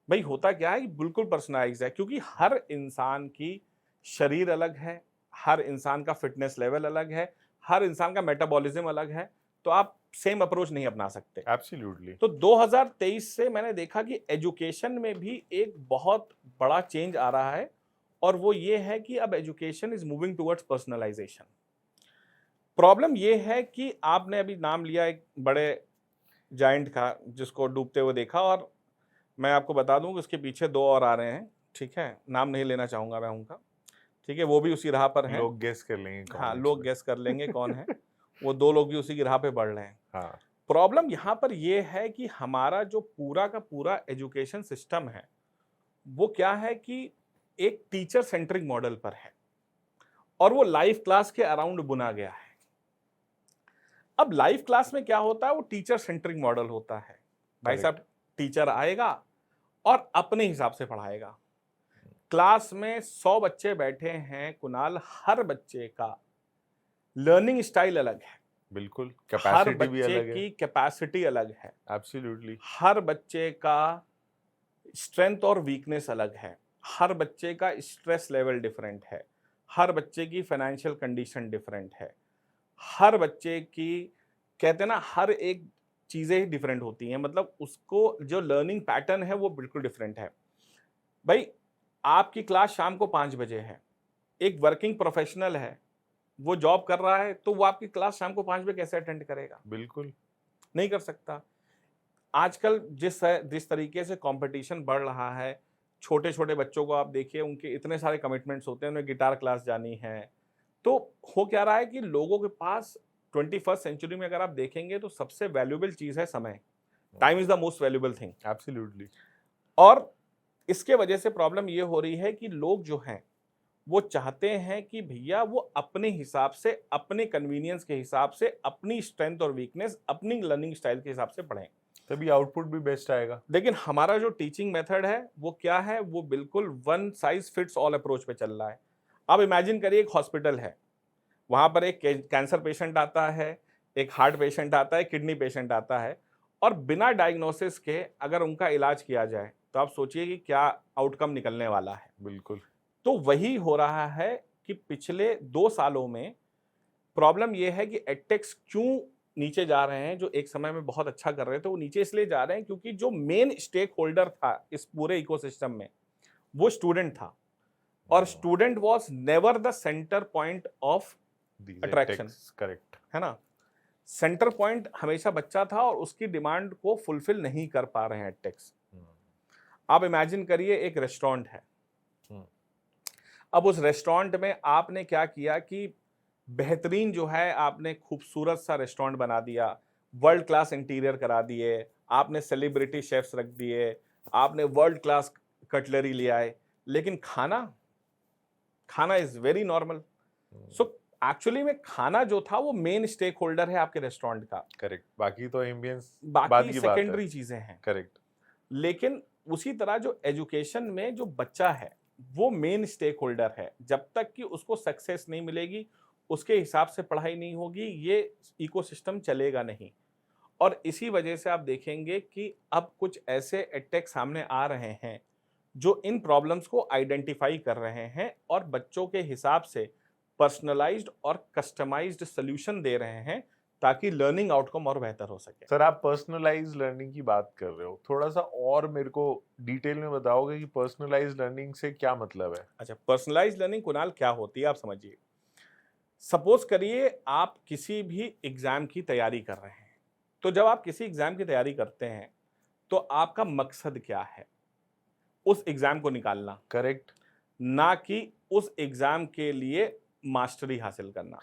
भाई होता क्या है कि बिल्कुल पर्सनलाइज्ड है, क्योंकि हर इंसान की शरीर अलग है, हर इंसान का फिटनेस लेवल अलग है, हर इंसान का मेटाबॉलिज्म अलग है, तो आप सेम अप्रोच नहीं अपना सकते। एब्सोल्युटली तो 2023 से मैंने देखा कि एजुकेशन में भी एक बहुत बड़ा चेंज आ रहा है, और वो ये है कि अब education is moving towards personalisation. Problem ये है कि आपने अभी नाम लिया एक बड़े जायंट का जिसको डूबते हुए देखा, और मैं आपको बता दूं कि उसके पीछे 2 और आ रहे हैं, ठीक है, नाम नहीं लेना चाहूंगा मैं उनका, ठीक है, वो भी उसी राह पर हैं। लोग गेस कर लेंगे कौन हाँ, है लोग इसमें। गेस कर लेंगे कौन है। वो 2 लोग भी उसी की राह पे बढ़ रहे हैं। हाँ प्रॉब्लम यहाँ पर ये है कि हमारा जो पूरा का पूरा एजुकेशन सिस्टम है, वो क्या है कि एक टीचर सेंट्रिक मॉडल पर है, और वो लाइव क्लास के अराउंड बुना गया है। अब लाइव क्लास में क्या होता है, वो टीचर सेंट्रिक मॉडल होता है। भाई साहब, करेक्ट टीचर आएगा और अपने हिसाब से पढ़ाएगा। क्लास में 100 बच्चे बैठे हैं कुणाल, हर बच्चे का लर्निंग स्टाइल अलग है, बिल्कुल हर कैपेसिटी भी बच्चे अलग है की कैपेसिटी अलग है, एब्सोल्युटली हर बच्चे का स्ट्रेंथ और वीकनेस अलग है, हर बच्चे का स्ट्रेस लेवल डिफरेंट है, हर बच्चे की फाइनेंशियल कंडीशन डिफरेंट है, हर बच्चे की, कहते हैं ना, हर एक चीज़ें ही डिफरेंट होती हैं, मतलब उसको जो लर्निंग पैटर्न है वो बिल्कुल डिफरेंट है। भाई, आपकी क्लास शाम को 5 बजे है, एक वर्किंग प्रोफेशनल है, वो जॉब कर रहा है, तो वो आपकी क्लास शाम को 5 बजे कैसे अटेंड करेगा? बिल्कुल नहीं कर सकता। आजकल जिस तरीके से कंपटीशन बढ़ रहा है, छोटे-छोटे बच्चों को आप देखिए, उनके इतने सारे कमिटमेंट्स होते हैं, उन्हें गिटार क्लास जानी है। तो हो क्या रहा है कि लोगों के पास 21st सेंचुरी में अगर आप देखेंगे तो सबसे वैल्यूएबल चीज़ है समय। Time is the most valuable thing. Absolutely और इसके वजह से प्रॉब्लम ये हो रही है कि लोग जो हैं, वो चाहते हैं कि भैया वो अपने हिसाब से, अपने कन्वीनियंस के हिसाब से, अपनी स्ट्रेंथ और वीकनेस, अपनी लर्निंग स्टाइल के हिसाब से पढ़ें। तभी आउटपुट भी बेस्ट आएगा लेकिन हमारा जो टीचिंग मेथड है वो क्या है, वो बिल्कुल one size fits all approach पे चल रहा है। अब इमेजिन करिए एक हॉस्पिटल है, वहां पर एक कैंसर पेशेंट आता है, एक हार्ट पेशेंट आता है, किडनी पेशेंट आता है, और बिना डायग्नोसिस के अगर उनका इलाज किया जाए तो आप सोचिए कि क्या आउटकम निकलने वाला है। बिल्कुल तो वही हो रहा है कि पिछले 2 सालों में प्रॉब्लम ये है कि एडटेक्स क्यों नीचे जा रहे हैं, जो एक समय में बहुत अच्छा कर रहे थे, वो नीचे इसलिए जा रहे हैं क्योंकि जो मेन स्टेक होल्डर था इस पूरे इकोसिस्टम में, वो स्टूडेंट था, और student was never the centre point of attraction, correct है ना? सेंटर पॉइंट हमेशा बच्चा था, और उसकी डिमांड को फुलफिल नहीं कर पा रहे हैं एडटेक्स। आप इमेजिन करिए एक रेस्टोरेंट है, अब उस रेस्टोरेंट में आपने क्या किया कि बेहतरीन जो है, आपने खूबसूरत सा रेस्टोरेंट बना दिया, वर्ल्ड क्लास इंटीरियर करा दिए, आपने सेलिब्रिटी शेफ्स रख दिए, आपने वर्ल्ड क्लास कटलरी ले आए, लेकिन खाना is very normal. So actually में खाना जो था वो मेन स्टेक होल्डर है आपके रेस्टोरेंट का, करेक्ट बाकी तो एम्बियंस बाद बाकी की बात है सेकेंडरी चीजें हैं। करेक्ट लेकिन उसी तरह जो एजुकेशन में जो बच्चा है वो मेन स्टेक होल्डर है, जब तक कि उसको सक्सेस नहीं मिलेगी, उसके हिसाब से पढ़ाई नहीं होगी, ये इकोसिस्टम चलेगा नहीं। और इसी वजह से आप देखेंगे कि अब कुछ ऐसे एडटेक सामने आ रहे हैं जो इन प्रॉब्लम्स को आइडेंटिफाई कर रहे हैं और बच्चों के हिसाब से पर्सनलाइज्ड और कस्टमाइज्ड सॉल्यूशन दे रहे हैं, ताकि लर्निंग आउटकम और बेहतर हो सके। सर आप पर्सनलाइज लर्निंग की बात कर रहे हो, थोड़ा सा और मेरे को डिटेल में बताओगे कि पर्सनलाइज लर्निंग से क्या मतलब है? अच्छा, पर्सनलाइज्ड लर्निंग कुणाल क्या होती है, आप समझिए। सपोज करिए आप किसी भी एग्जाम की तैयारी कर रहे हैं, तो जब आप किसी एग्जाम की तैयारी करते हैं तो आपका मकसद क्या है? उस एग्जाम को निकालना, करेक्ट ना कि उस एग्जाम के लिए मास्टरी हासिल करना।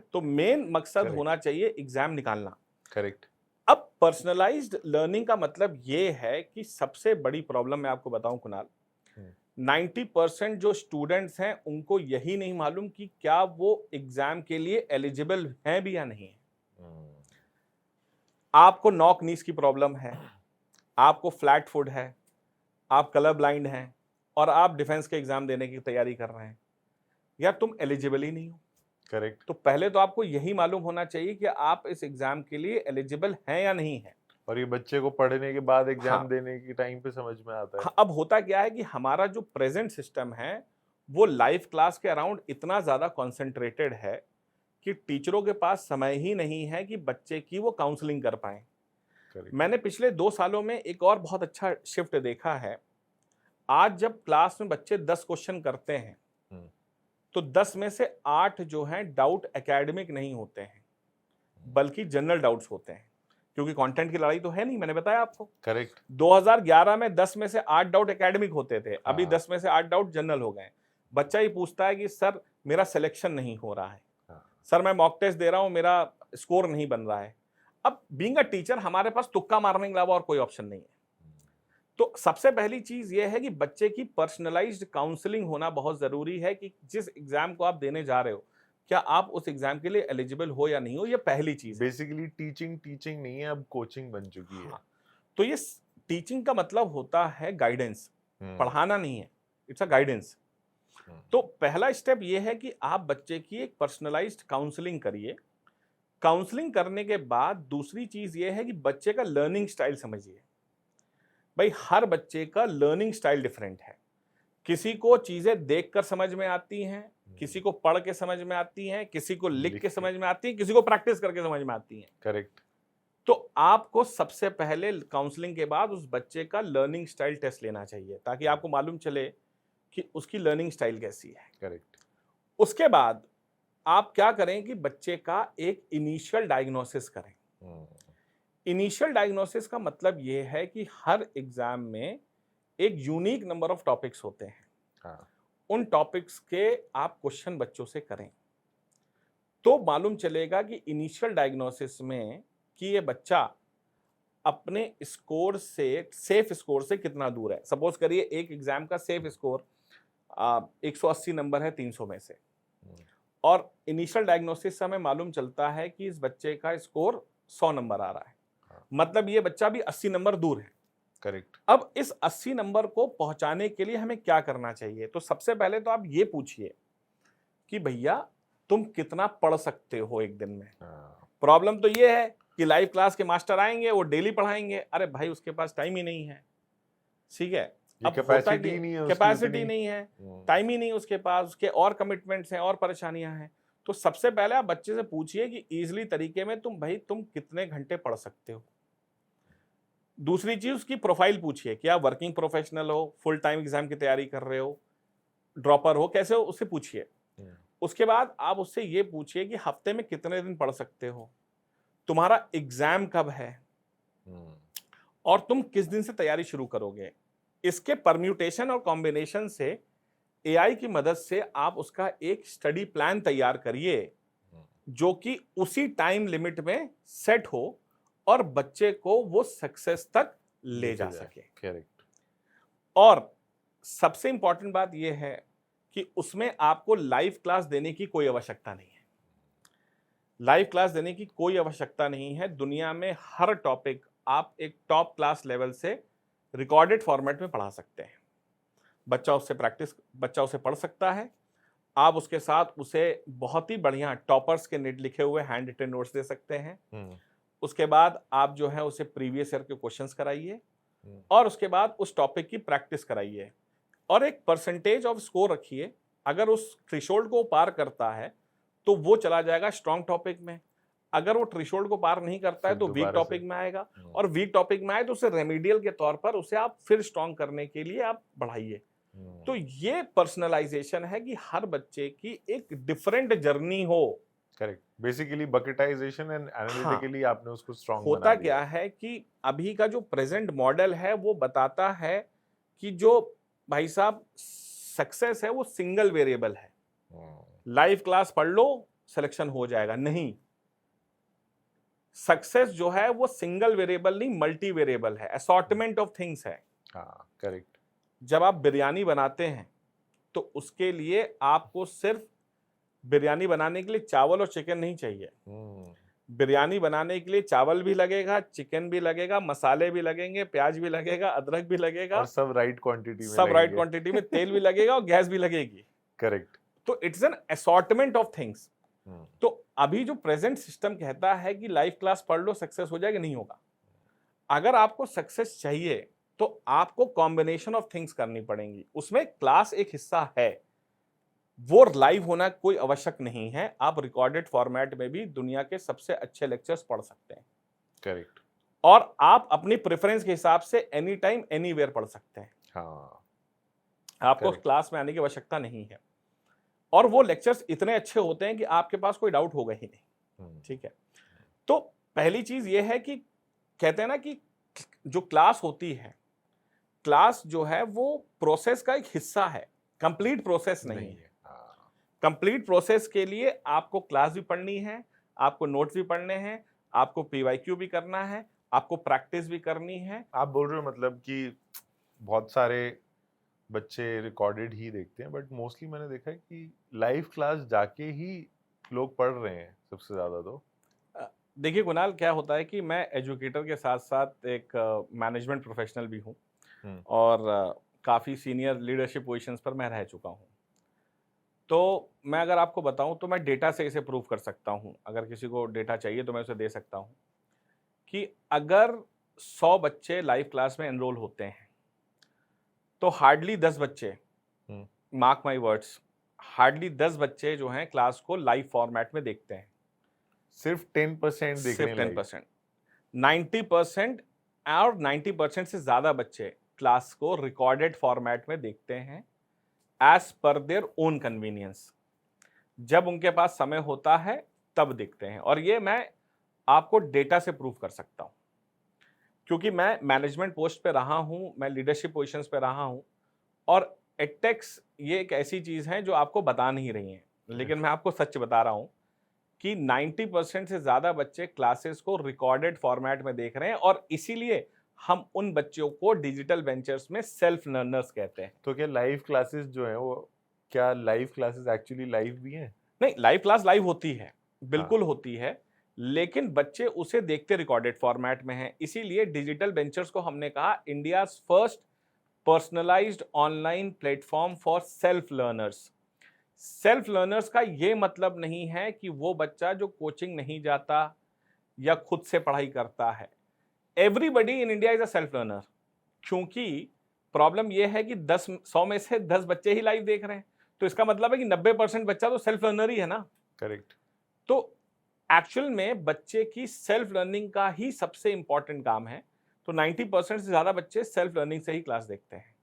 तो मेन मकसद Correct. होना चाहिए एग्जाम निकालना। करेक्ट अब पर्सनलाइज्ड लर्निंग का मतलब ये है कि सबसे बड़ी प्रॉब्लम मैं आपको बताऊं कुणाल, 90% जो स्टूडेंट्स हैं उनको यही नहीं मालूम कि क्या वो एग्जाम के लिए एलिजिबल हैं भी या नहीं है। आपको नॉक नीज की प्रॉब्लम है, आपको फ्लैट फुट है, आप कलर ब्लाइंड हैं और आप डिफेंस के एग्जाम देने की तैयारी कर रहे हैं, यार तुम एलिजिबल ही नहीं हो। करेक्ट। तो पहले तो आपको यही मालूम होना चाहिए कि आप इस एग्जाम के लिए एलिजिबल हैं या नहीं है। और ये बच्चे को पढ़ने के बाद एग्जाम हाँ। देने की टाइम पे समझ में आता है। हाँ, अब होता क्या है कि हमारा जो प्रेजेंट सिस्टम है वो लाइव क्लास के अराउंड इतना ज्यादा कॉन्सेंट्रेटेड है कि टीचरों के पास समय ही नहीं है कि बच्चे की वो काउंसलिंग कर पाए। करेक्ट। मैंने पिछले 2 सालों में एक और बहुत अच्छा शिफ्ट देखा है। आज जब क्लास में बच्चे 10 क्वेश्चन करते हैं तो 10 में से 8 जो हैं डाउट एकेडमिक नहीं होते हैं, बल्कि जनरल डाउट्स होते हैं, क्योंकि कंटेंट की लड़ाई तो है नहीं, मैंने बताया आपको। करेक्ट। 2011 में 10 में से 8 डाउट एकेडमिक होते थे, अभी हाँ। 10 में से 8 डाउट जनरल हो गए। बच्चा ही पूछता है कि सर मेरा सिलेक्शन नहीं हो रहा है, सर मैं मॉक टेस्ट दे रहा हूं, मेरा स्कोर नहीं बन रहा है। अब बीइंग अ टीचर हमारे पास तुक्का मारने के अलावा और कोई ऑप्शन नहीं है। तो सबसे पहली चीज यह है कि बच्चे की पर्सनलाइज्ड काउंसलिंग होना बहुत जरूरी है कि जिस एग्जाम को आप देने जा रहे हो क्या आप उस एग्जाम के लिए एलिजिबल हो या नहीं हो, ये पहली चीज है। बेसिकली टीचिंग नहीं है, अब कोचिंग बन चुकी है। हाँ, तो ये टीचिंग का मतलब होता है गाइडेंस, पढ़ाना नहीं है, इट्स अ गाइडेंस। तो पहला स्टेप ये है कि आप बच्चे की एक पर्सनलाइज्ड काउंसलिंग करिए। काउंसलिंग करने के बाद दूसरी चीज ये है कि बच्चे का लर्निंग स्टाइल समझिए। भाई हर बच्चे का लर्निंग स्टाइल डिफरेंट है। किसी को चीजें देखकर समझ में आती हैं, किसी को पढ़ के समझ में आती हैं, किसी को लिख के समझ में आती है, किसी को प्रैक्टिस करके समझ में आती हैं। करेक्ट। तो आपको सबसे पहले काउंसलिंग के बाद उस बच्चे का लर्निंग स्टाइल टेस्ट लेना चाहिए ताकि आपको मालूम चले कि उसकी लर्निंग स्टाइल कैसी है। करेक्ट। उसके बाद आप क्या करें कि बच्चे का एक इनिशियल डायग्नोसिस करें। इनिशियल डायग्नोसिस का मतलब यह है कि हर एग्जाम में एक यूनिक नंबर ऑफ टॉपिक्स होते हैं। हाँ। उन टॉपिक्स के आप क्वेश्चन बच्चों से करें तो मालूम चलेगा कि इनिशियल डायग्नोसिस में कि ये बच्चा अपने स्कोर से, सेफ स्कोर से कितना दूर है। सपोज करिए एक एग्जाम का सेफ स्कोर 180 नंबर है 300 में से, और इनिशियल डायग्नोसिस से हमें मालूम चलता है कि इस बच्चे का स्कोर 100 नंबर आ रहा है, मतलब ये बच्चा भी 80 नंबर दूर है। करेक्ट। अब इस 80 नंबर को पहुंचाने के लिए हमें क्या करना चाहिए? तो सबसे पहले तो आप ये पूछिए कि भैया तुम कितना पढ़ सकते हो एक दिन में। प्रॉब्लम तो ये है कि लाइव क्लास के मास्टर आएंगे, वो डेली पढ़ाएंगे, अरे भाई उसके पास टाइम ही नहीं है। ठीक है, अब कैपेसिटी नहीं है, कैपेसिटी नहीं है, टाइम ही नहीं उसके पास, उसके और कमिटमेंट्स हैं और परेशानियां हैं। तो सबसे पहले आप बच्चे से पूछिए कि इजीली तरीके में तुम कितने घंटे पढ़ सकते हो। दूसरी चीज उसकी प्रोफाइल पूछिए कि आप वर्किंग प्रोफेशनल हो, फुल टाइम एग्जाम की तैयारी कर रहे हो, ड्रॉपर हो, कैसे हो, उससे पूछिए। उसके बाद आप उससे ये पूछिए कि हफ्ते में कितने दिन पढ़ सकते हो, तुम्हारा एग्जाम कब है और तुम किस दिन से तैयारी शुरू करोगे। इसके परम्यूटेशन और कॉम्बिनेशन से एआई की मदद से आप उसका एक स्टडी प्लान तैयार करिए जो कि उसी टाइम लिमिट में सेट हो और बच्चे को वो सक्सेस तक ले जा सके। करेक्ट। और सबसे इंपॉर्टेंट बात यह है कि उसमें आपको लाइव क्लास देने की कोई आवश्यकता नहीं है। लाइव क्लास देने की कोई आवश्यकता नहीं है। दुनिया में हर टॉपिक आप एक टॉप क्लास लेवल से रिकॉर्डेड फॉर्मेट में पढ़ा सकते हैं। बच्चा उसे पढ़ सकता है। आप उसके साथ उसे बहुत ही बढ़िया टॉपर्स के लिखे हुए हैंड रिटन नोट्स दे सकते हैं। उसके बाद आप जो है उसे प्रीवियस ईयर के क्वेश्चंस कराइए और उसके बाद उस टॉपिक की प्रैक्टिस कराइए और एक परसेंटेज ऑफ स्कोर रखिए। अगर उस थ्रेशोल्ड को पार करता है तो वो चला जाएगा स्ट्रॉन्ग टॉपिक में। अगर वो थ्रेशोल्ड को पार नहीं करता है तो वीक टॉपिक में आएगा, और वीक टॉपिक में आए तो उसे रेमेडियल के तौर पर उसे आप फिर स्ट्रॉन्ग करने के लिए आप बढ़ाइए। तो ये पर्सनलाइजेशन है कि हर बच्चे की एक डिफरेंट जर्नी हो। करेक्ट। बेसिकली बकेटाइजेशन एंड एनालिटिकली आपने उसको स्ट्रॉन्ग बना होता दिया। क्या है कि अभी का जो प्रेजेंट मॉडल है वो बताता है कि जो भाई साहब सक्सेस है वो सिंगल वेरिएबल है। लाइव क्लास पढ़ लो सिलेक्शन हो जाएगा, नहीं। सक्सेस जो है वो सिंगल वेरिएबल नहीं, मल्टी वेरिएबल है, असॉर्टमेंट ऑफ थिंग्स है। हाँ, करेक्ट। जब आप बिरयानी बनाते हैं तो उसके लिए आपको सिर्फ बिरयानी बनाने के लिए चावल और चिकन नहीं चाहिए। बिरयानी बनाने के लिए चावल भी लगेगा, चिकन भी लगेगा, मसाले भी लगेंगे, प्याज भी लगेगा, अदरक भी लगेगा, और सब राइट क्वांटिटी में सब राइट लगेंगे। क्वांटिटी में, तेल भी लगेगा और गैस भी लगेगी। करेक्ट। तो it's an assortment of things. तो अभी जो प्रेजेंट सिस्टम कहता है कि लाइव क्लास पढ़ लो सक्सेस हो जाएगा, नहीं होगा। अगर आपको सक्सेस चाहिए तो आपको कॉम्बिनेशन ऑफ थिंग्स करनी पड़ेंगी। उसमें क्लास एक हिस्सा है, वो लाइव होना कोई आवश्यक नहीं है। आप रिकॉर्डेड फॉर्मेट में भी दुनिया के सबसे अच्छे लेक्चर्स पढ़ सकते हैं। करेक्ट। और आप अपनी प्रेफरेंस के हिसाब से एनी टाइम एनीवेयर पढ़ सकते हैं। हाँ, आपको Correct. क्लास में आने की आवश्यकता नहीं है। और वो लेक्चर्स इतने अच्छे होते हैं कि आपके पास कोई डाउट होगा ही नहीं। ठीक है। तो पहली चीज ये है कि कहते हैं ना कि जो क्लास होती है, क्लास जो है वो प्रोसेस का एक हिस्सा है, कंप्लीट प्रोसेस नहीं है। कंप्लीट प्रोसेस के लिए आपको क्लास भी पढ़नी है, आपको नोट्स भी पढ़ने हैं, आपको पीवाईक्यू भी करना है, आपको प्रैक्टिस भी करनी है। आप बोल रहे हो मतलब कि बहुत सारे बच्चे रिकॉर्डेड ही देखते हैं, बट मोस्टली मैंने देखा है कि लाइव क्लास जाके ही लोग पढ़ रहे हैं सबसे ज्यादा। तो देखिए कुणाल, क्या होता है कि मैं एजुकेटर के साथ साथ एक मैनेजमेंट प्रोफेशनल भी हूँ और काफ़ी सीनियर लीडरशिप पोजीशंस पर मैं रह चुका हूँ। तो मैं अगर आपको बताऊं तो मैं डेटा से इसे प्रूव कर सकता हूं। अगर किसी को डेटा चाहिए तो मैं उसे दे सकता हूं कि अगर 100 बच्चे लाइव क्लास में एनरोल होते हैं तो हार्डली 10 बच्चे, मार्क माय वर्ड्स, हार्डली 10 बच्चे जो हैं क्लास को लाइव फॉर्मेट में देखते हैं। सिर्फ 10% देख रहे हैं सिर्फ 10%। 90% और 90% से ज्यादा बच्चे क्लास को रिकॉर्डेड फॉर्मेट में देखते हैं as per their own convenience. जब उनके पास समय होता है तब देखते हैं। और ये मैं आपको डेटा से प्रूव कर सकता हूं, क्योंकि मैं मैनेजमेंट पोस्ट पे रहा हूं, मैं लीडरशिप पोजीशंस पे रहा हूं। और एडटेक्स ये एक ऐसी चीज है जो आपको बता नहीं रही है, लेकिन मैं आपको सच बता रहा हूं कि 90% से ज्यादा बच्चे क्लासेस को रिकॉर्डेड फॉर्मेट में देख रहे हैं। और इसीलिए हम उन बच्चों को डिजिटल वेंचर्स में सेल्फ लर्नर्स कहते हैं। तो क्या लाइव क्लासेस जो है वो, क्या लाइव क्लासेस एक्चुअली लाइव भी हैं? नहीं, लाइव क्लास लाइव होती है, बिल्कुल होती है, लेकिन बच्चे उसे देखते रिकॉर्डेड फॉर्मेट में हैं। इसीलिए डिजिटल वेंचर्स को हमने कहा India first personalised online platform for self learners. Self learners का ये मतलब नहीं है कि वो बच्चा जो कोचिंग नहीं जाता या खुद से पढ़ाई करता है। Everybody in India is a self learner. क्योंकि प्रॉब्लम यह है कि 100 में से 10 बच्चे ही लाइव देख रहे हैं, तो इसका मतलब है कि 90% बच्चा तो सेल्फ लर्नर ही है ना। करेक्ट। तो एक्चुअल में बच्चे की सेल्फ लर्निंग का ही सबसे इंपॉर्टेंट काम है। तो 90% से ज्यादा बच्चे सेल्फ लर्निंग से ही क्लास देखते हैं।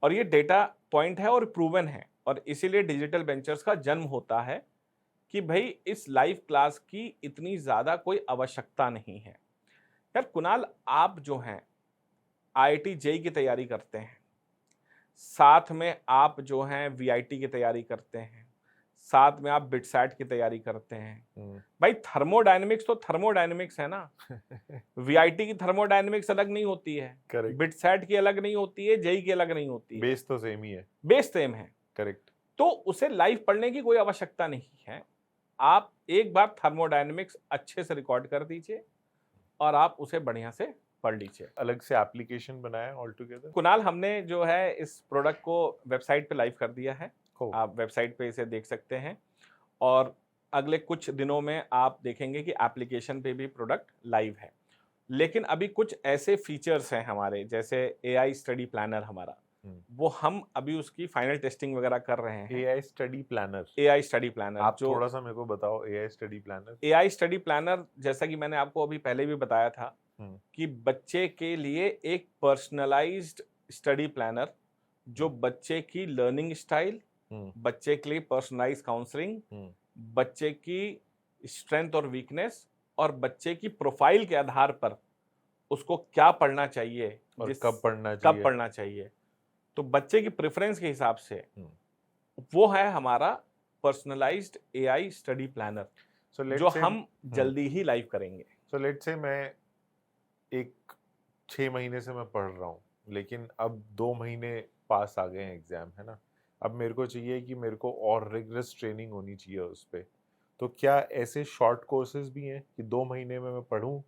और ये डेटा पॉइंट है और प्रूवन है। और इसीलिए डिजिटल वेंचर्स का जन्म होता है कि भाई इस लाइव क्लास की इतनी ज्यादा कोई आवश्यकता नहीं है। यार कुणाल, आप जो हैं IIT जेईई की तैयारी करते हैं, साथ में आप जो हैं VIT की तैयारी करते हैं, साथ में आप बिटसैट की तैयारी करते हैं। भाई थर्मोडायनेमिक्स तो थर्मोडायनेमिक्स है ना। VIT की थर्मोडायनेमिक्स अलग नहीं होती है, बिटसैट की अलग नहीं होती है, जेईई की अलग नहीं होती है। बेस तो सेम ही है। बेस सेम है। करेक्ट। तो उसे लाइव पढ़ने की कोई आवश्यकता नहीं है। आप एक बार थर्मोडायनेमिक्स अच्छे से रिकॉर्ड कर दीजिए और आप उसे बढ़िया से पढ़ लीजिए। अलग से एप्लीकेशन बनाया ऑल टुगेदर? कुणाल, हमने जो है इस प्रोडक्ट को वेबसाइट पे लाइव कर दिया है। आप वेबसाइट पे इसे देख सकते हैं और अगले कुछ दिनों में आप देखेंगे कि एप्लीकेशन पे भी प्रोडक्ट लाइव है। लेकिन अभी कुछ ऐसे फीचर्स हैं हमारे, जैसे AI स्टडी प्लानर हमारा, वो हम अभी उसकी फाइनल टेस्टिंग वगैरह कर रहे हैं। AI study planner? AI study planner आप थोड़ा सा मेरे को बताओ। AI study planner? AI study planner, जैसा कि मैंने आपको अभी पहले भी बताया था कि बच्चे के लिए एक पर्सनलाइज्ड स्टडी प्लानर जो बच्चे की लर्निंग स्टाइल, बच्चे के लिए पर्सनलाइज्ड काउंसलिंग, बच्चे की स्ट्रेंथ और वीकनेस और बच्चे की प्रोफाइल के आधार पर उसको क्या पढ़ना चाहिए और कब पढ़ना चाहिए, तो बच्चे की प्रेफरेंस के हिसाब से वो है हमारा पर्सनलाइज्ड AI स्टडी प्लानर, जो हम जल्दी ही लाइव करेंगे। सो लेट्स से मैं 6 महीने से मैं पढ़ रहा हूँ, लेकिन अब 2 महीने पास आ गए हैं एग्जाम, है ना? अब मेरे को चाहिए कि मेरे को और रिगरस ट्रेनिंग होनी चाहिए उस पे। तो क्या ऐसे शॉर्ट कोर्सेज भी हैं कि 2 महीने में मैं पढूं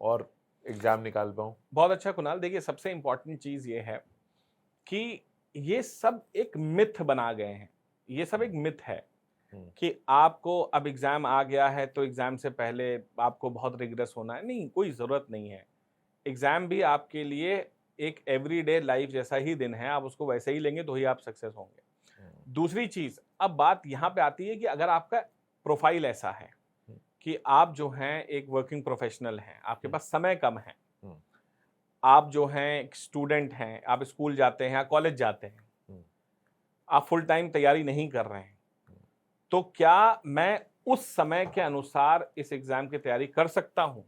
और एग्जाम निकाल पाऊं? बहुत अच्छा कुणाल, देखिए सबसे इंपॉर्टेंट चीज ये है कि ये सब एक मिथ बना गए हैं। ये सब एक मिथ है हम्म, कि आपको अब एग्जाम आ गया है तो एग्जाम से पहले आपको बहुत रिग्रेस होना है। नहीं, कोई जरूरत नहीं है। एग्जाम भी आपके लिए एक एवरीडे लाइफ जैसा ही दिन है, आप उसको वैसे ही लेंगे तो ही आप सक्सेस होंगे। हम्म, दूसरी चीज, अब बात यहाँ पे आती है कि अगर आपका प्रोफाइल ऐसा है हम्म, कि आप जो हैं एक वर्किंग प्रोफेशनल हैं, आपके हम्म, पास समय कम है, हम्म, आप जो हैं एक स्टूडेंट हैं, आप स्कूल जाते हैं या कॉलेज जाते हैं, हम्म, आप फुल टाइम तैयारी नहीं कर रहे हैं, हम्म। तो क्या मैं उस समय के अनुसार इस एग्जाम की तैयारी कर सकता हूं?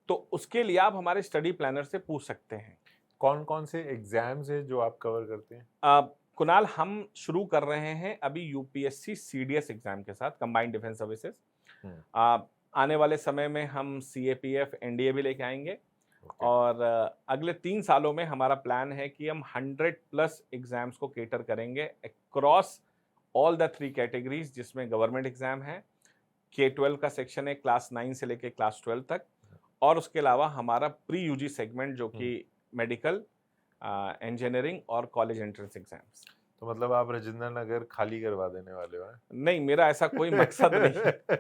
तो उसके लिए आप हमारे स्टडी प्लानर से पूछ सकते हैं। कौन कौन से एग्जाम्स हैं जो आप कवर करते हैं? कुणाल, हम शुरू कर रहे हैं अभी यूपीएससी सीडीएस एग्जाम के साथ, कंबाइंड डिफेंस सर्विसेज। हम्म, आने वाले समय में हम सीएपीएफ एनडीए भी लेके आएंगे। ओके। और अगले 3 सालों में हमारा प्लान है कि हम 100+ एग्जाम्स को केटर करेंगे अक्रॉस ऑल द 3 कैटेगरीज, जिसमें गवर्नमेंट एग्जाम है, K-12 का सेक्शन है क्लास 9 से लेके क्लास 12 तक, और उसके अलावा हमारा प्री यूजी सेगमेंट जो कि मेडिकल, इंजीनियरिंग और कॉलेज एंट्रेंस एग्जाम्स। तो मतलब आप राजेंद्र नगर खाली करवा देने वाले हो, हैं? नहीं, मेरा ऐसा कोई मकसद नहीं है।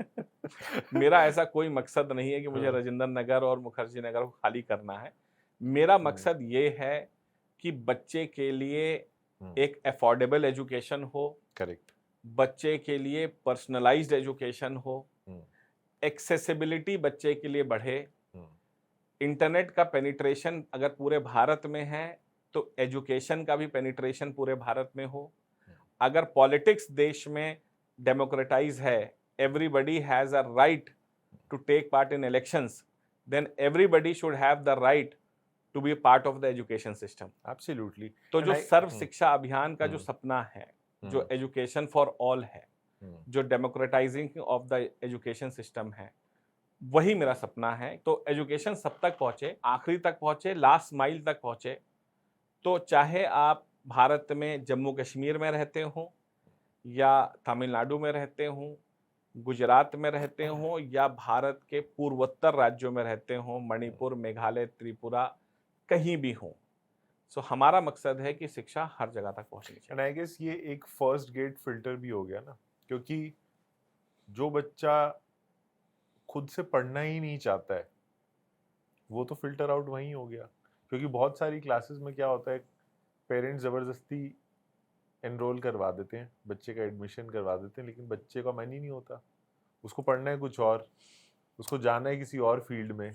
मेरा ऐसा कोई मकसद नहीं है कि मुझे हाँ, राजेंद्र नगर और मुखर्जी नगर को खाली करना है। मेरा हम्म, मकसद ये है कि बच्चे के लिए हम्म, एक अफोर्डेबल एजुकेशन हो, करेक्ट। बच्चे के लिए पर्सनलाइज्ड एजुकेशन हो, हम्म, एक्सेसिबिलिटी बच्चे के लिए बढ़े। हम्म, इंटरनेट का पेनिट्रेशन अगर पूरे भारत में है, तो एजुकेशन का भी पेनिट्रेशन पूरे भारत में हो। अगर पॉलिटिक्स देश में डेमोक्रेटाइज है, everybody has a right to take part in elections, then everybody should have the right to be part of the education system. Absolutely. तो एंड जो आई सर्व शिक्षा अभियान का जो हम्म, सपना है, जो हम्म, एजुकेशन फॉर ऑल है, हम्म, जो डेमोक्रेटाइजिंग ऑफ द एजुकेशन सिस्टम है, वही मेरा सपना है। तो एजुकेशन सब तक पहुंचे, आखिरी तक पहुंचे, लास्ट माइल तक पहुंचे। तो चाहे आप भारत में जम्मू कश्मीर में रहते हो, या तमिलनाडु में रहते हो, गुजरात में रहते हो, या भारत के पूर्वोत्तर राज्यों में रहते हो, मणिपुर, मेघालय, त्रिपुरा, कहीं भी हो, सो हमारा मकसद है कि शिक्षा हर जगह तक पहुंचनी एंड चाहिए। आई गेस ये एक फर्स्ट गेट फिल्टर भी हो गया ना, क्योंकि जो बच्चा खुद से पढ़ना ही नहीं चाहता है वो तो फिल्टर आउट वहीं हो गया। क्योंकि बहुत सारी क्लासेस में क्या होता है, पेरेंट्स ज़बरदस्ती एनरोल करवा देते हैं, बच्चे का एडमिशन करवा देते हैं, लेकिन बच्चे का मन ही नहीं होता, उसको पढ़ना है कुछ और, उसको जाना है किसी और फील्ड में।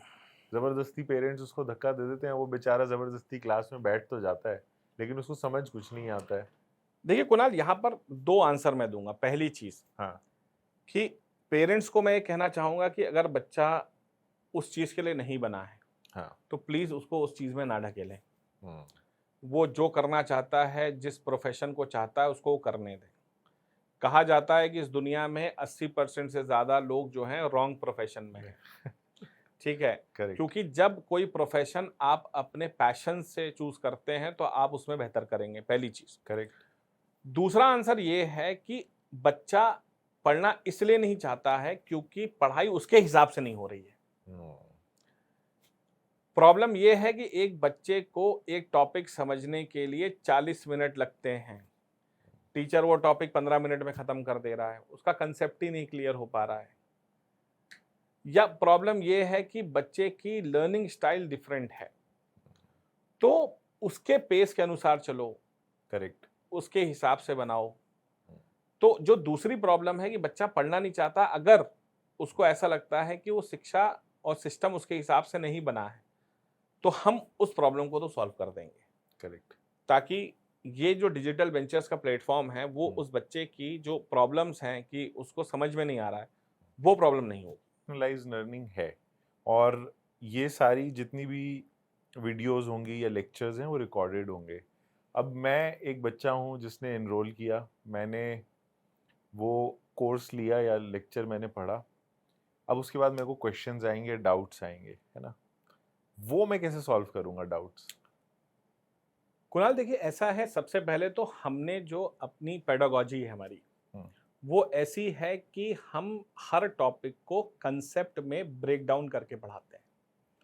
ज़बरदस्ती पेरेंट्स उसको धक्का दे देते हैं, वो बेचारा ज़बरदस्ती क्लास में बैठ तो जाता है लेकिन उसको समझ कुछ नहीं आता है। देखिए कुणाल, यहाँ पर 2 आंसर मैं दूंगा। पहली चीज हाँ, कि पेरेंट्स को मैं ये कहना चाहूंगा कि अगर बच्चा उस चीज के लिए नहीं बना है, हाँ, तो प्लीज उसको उस चीज में ना ढकेलें। हम्म, वो जो करना चाहता है, जिस प्रोफेशन को चाहता है, उसको वो करने दें। कहा जाता है कि इस दुनिया में 80% से ज्यादा लोग जो हैं रॉन्ग प्रोफेशन में हैं। ठीक है, करेक्ट, क्योंकि जब कोई प्रोफेशन आप अपने पैशन से चूज करते हैं तो आप उसमें बेहतर करेंगे, पहली चीज। करेक्ट, दूसरा आंसर ये है कि बच्चा पढ़ना इसलिए नहीं चाहता है क्योंकि पढ़ाई उसके हिसाब से नहीं हो रही है। हम्म, प्रॉब्लम यह है कि एक बच्चे को एक टॉपिक समझने के लिए 40 मिनट लगते हैं, टीचर वो टॉपिक 15 मिनट में खत्म कर दे रहा है, उसका कंसेप्ट ही नहीं क्लियर हो पा रहा है। या प्रॉब्लम यह है कि बच्चे की लर्निंग स्टाइल डिफरेंट है, तो उसके पेस के अनुसार चलो, करेक्ट, उसके हिसाब से बनाओ। तो जो दूसरी प्रॉब्लम है कि बच्चा पढ़ना नहीं चाहता, अगर उसको ऐसा लगता है कि वो शिक्षा और सिस्टम उसके हिसाब से नहीं बना है, तो हम उस प्रॉब्लम को तो सॉल्व कर देंगे, करेक्ट, ताकि ये जो डिजिटल वेंचर्स का प्लेटफॉर्म है, वो हम्म। उस बच्चे की जो प्रॉब्लम्स हैं कि उसको समझ में नहीं आ रहा है, वो प्रॉब्लम नहीं होगी। पर्सनलाइज्ड लर्निंग है। और ये सारी जितनी भी वीडियोस होंगी या लेक्चर्स हैं वो रिकॉर्डेड होंगे। अब मैं एक बच्चा हूँ जिसने एनरोल किया, मैंने वो कोर्स लिया या लेक्चर मैंने पढ़ा, अब उसके बाद मेरे को क्वेश्चंस आएंगे, डाउट्स आएंगे, है ना? वो मैं कैसे सॉल्व करूँगा डाउट्स? कुणाल देखिए ऐसा है, सबसे पहले तो हमने जो अपनी पेडागोजी है हमारी, हम्म, वो ऐसी है कि हम हर टॉपिक को कंसेप्ट में ब्रेक डाउन करके पढ़ाते हैं।